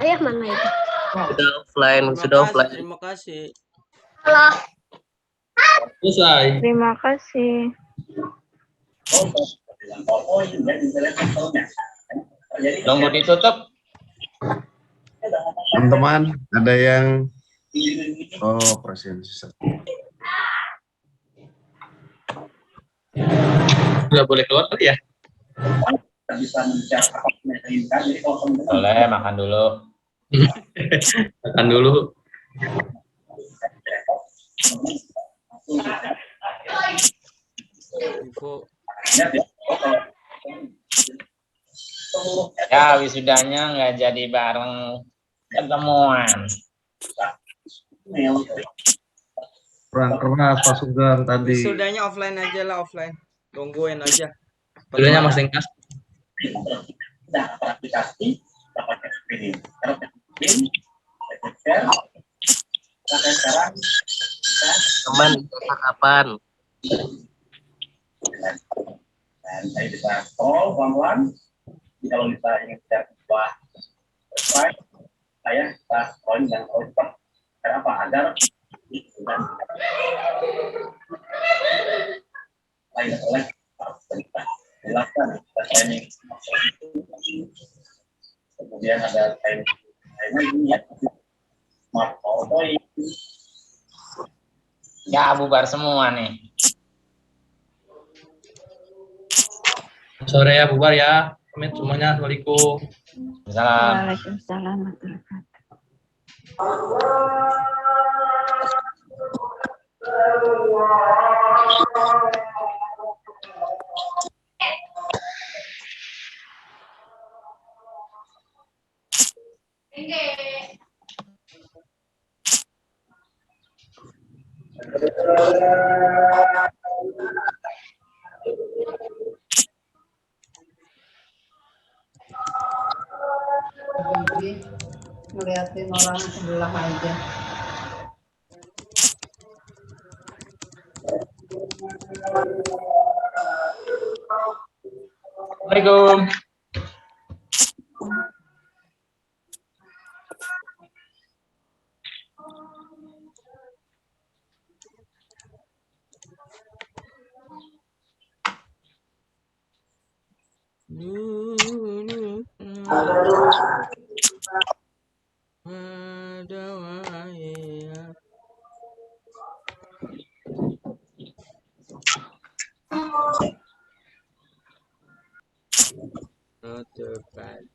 Ayah mana itu? Sudah offline, Terima kasih. Halo. Selesai. Terima kasih. Nunggu ditutup. Teman-teman, ada yang presiden. Sudah boleh keluar kali ya? Boleh makan dulu. Makan dulu. Info. Ya wisudanya nggak jadi bareng ketemuan. Kurang keras Pak Sugeng tadi. Wisudanya offline aja lah, offline. Tungguin aja. Sudahnya Mas Lengkas. Teman, kapan? Dan saya bisa call kawan-kawan. Kalau kita ingin cari sebuah website, saya bisa calling dan call cepat. Kenapa? Agar lain oleh jelaskan training. Kemudian ada training ini ya, smart PowerPoint. Ya bubar semua nih. Sore ya, bubar ya. Pamit semuanya. Assalamualaikum. Salam. Waalaikumsalam warahmatullahi wabarakatuh. Ngeliatin orang sebelah aja. Assalamualaikum. Not too bad.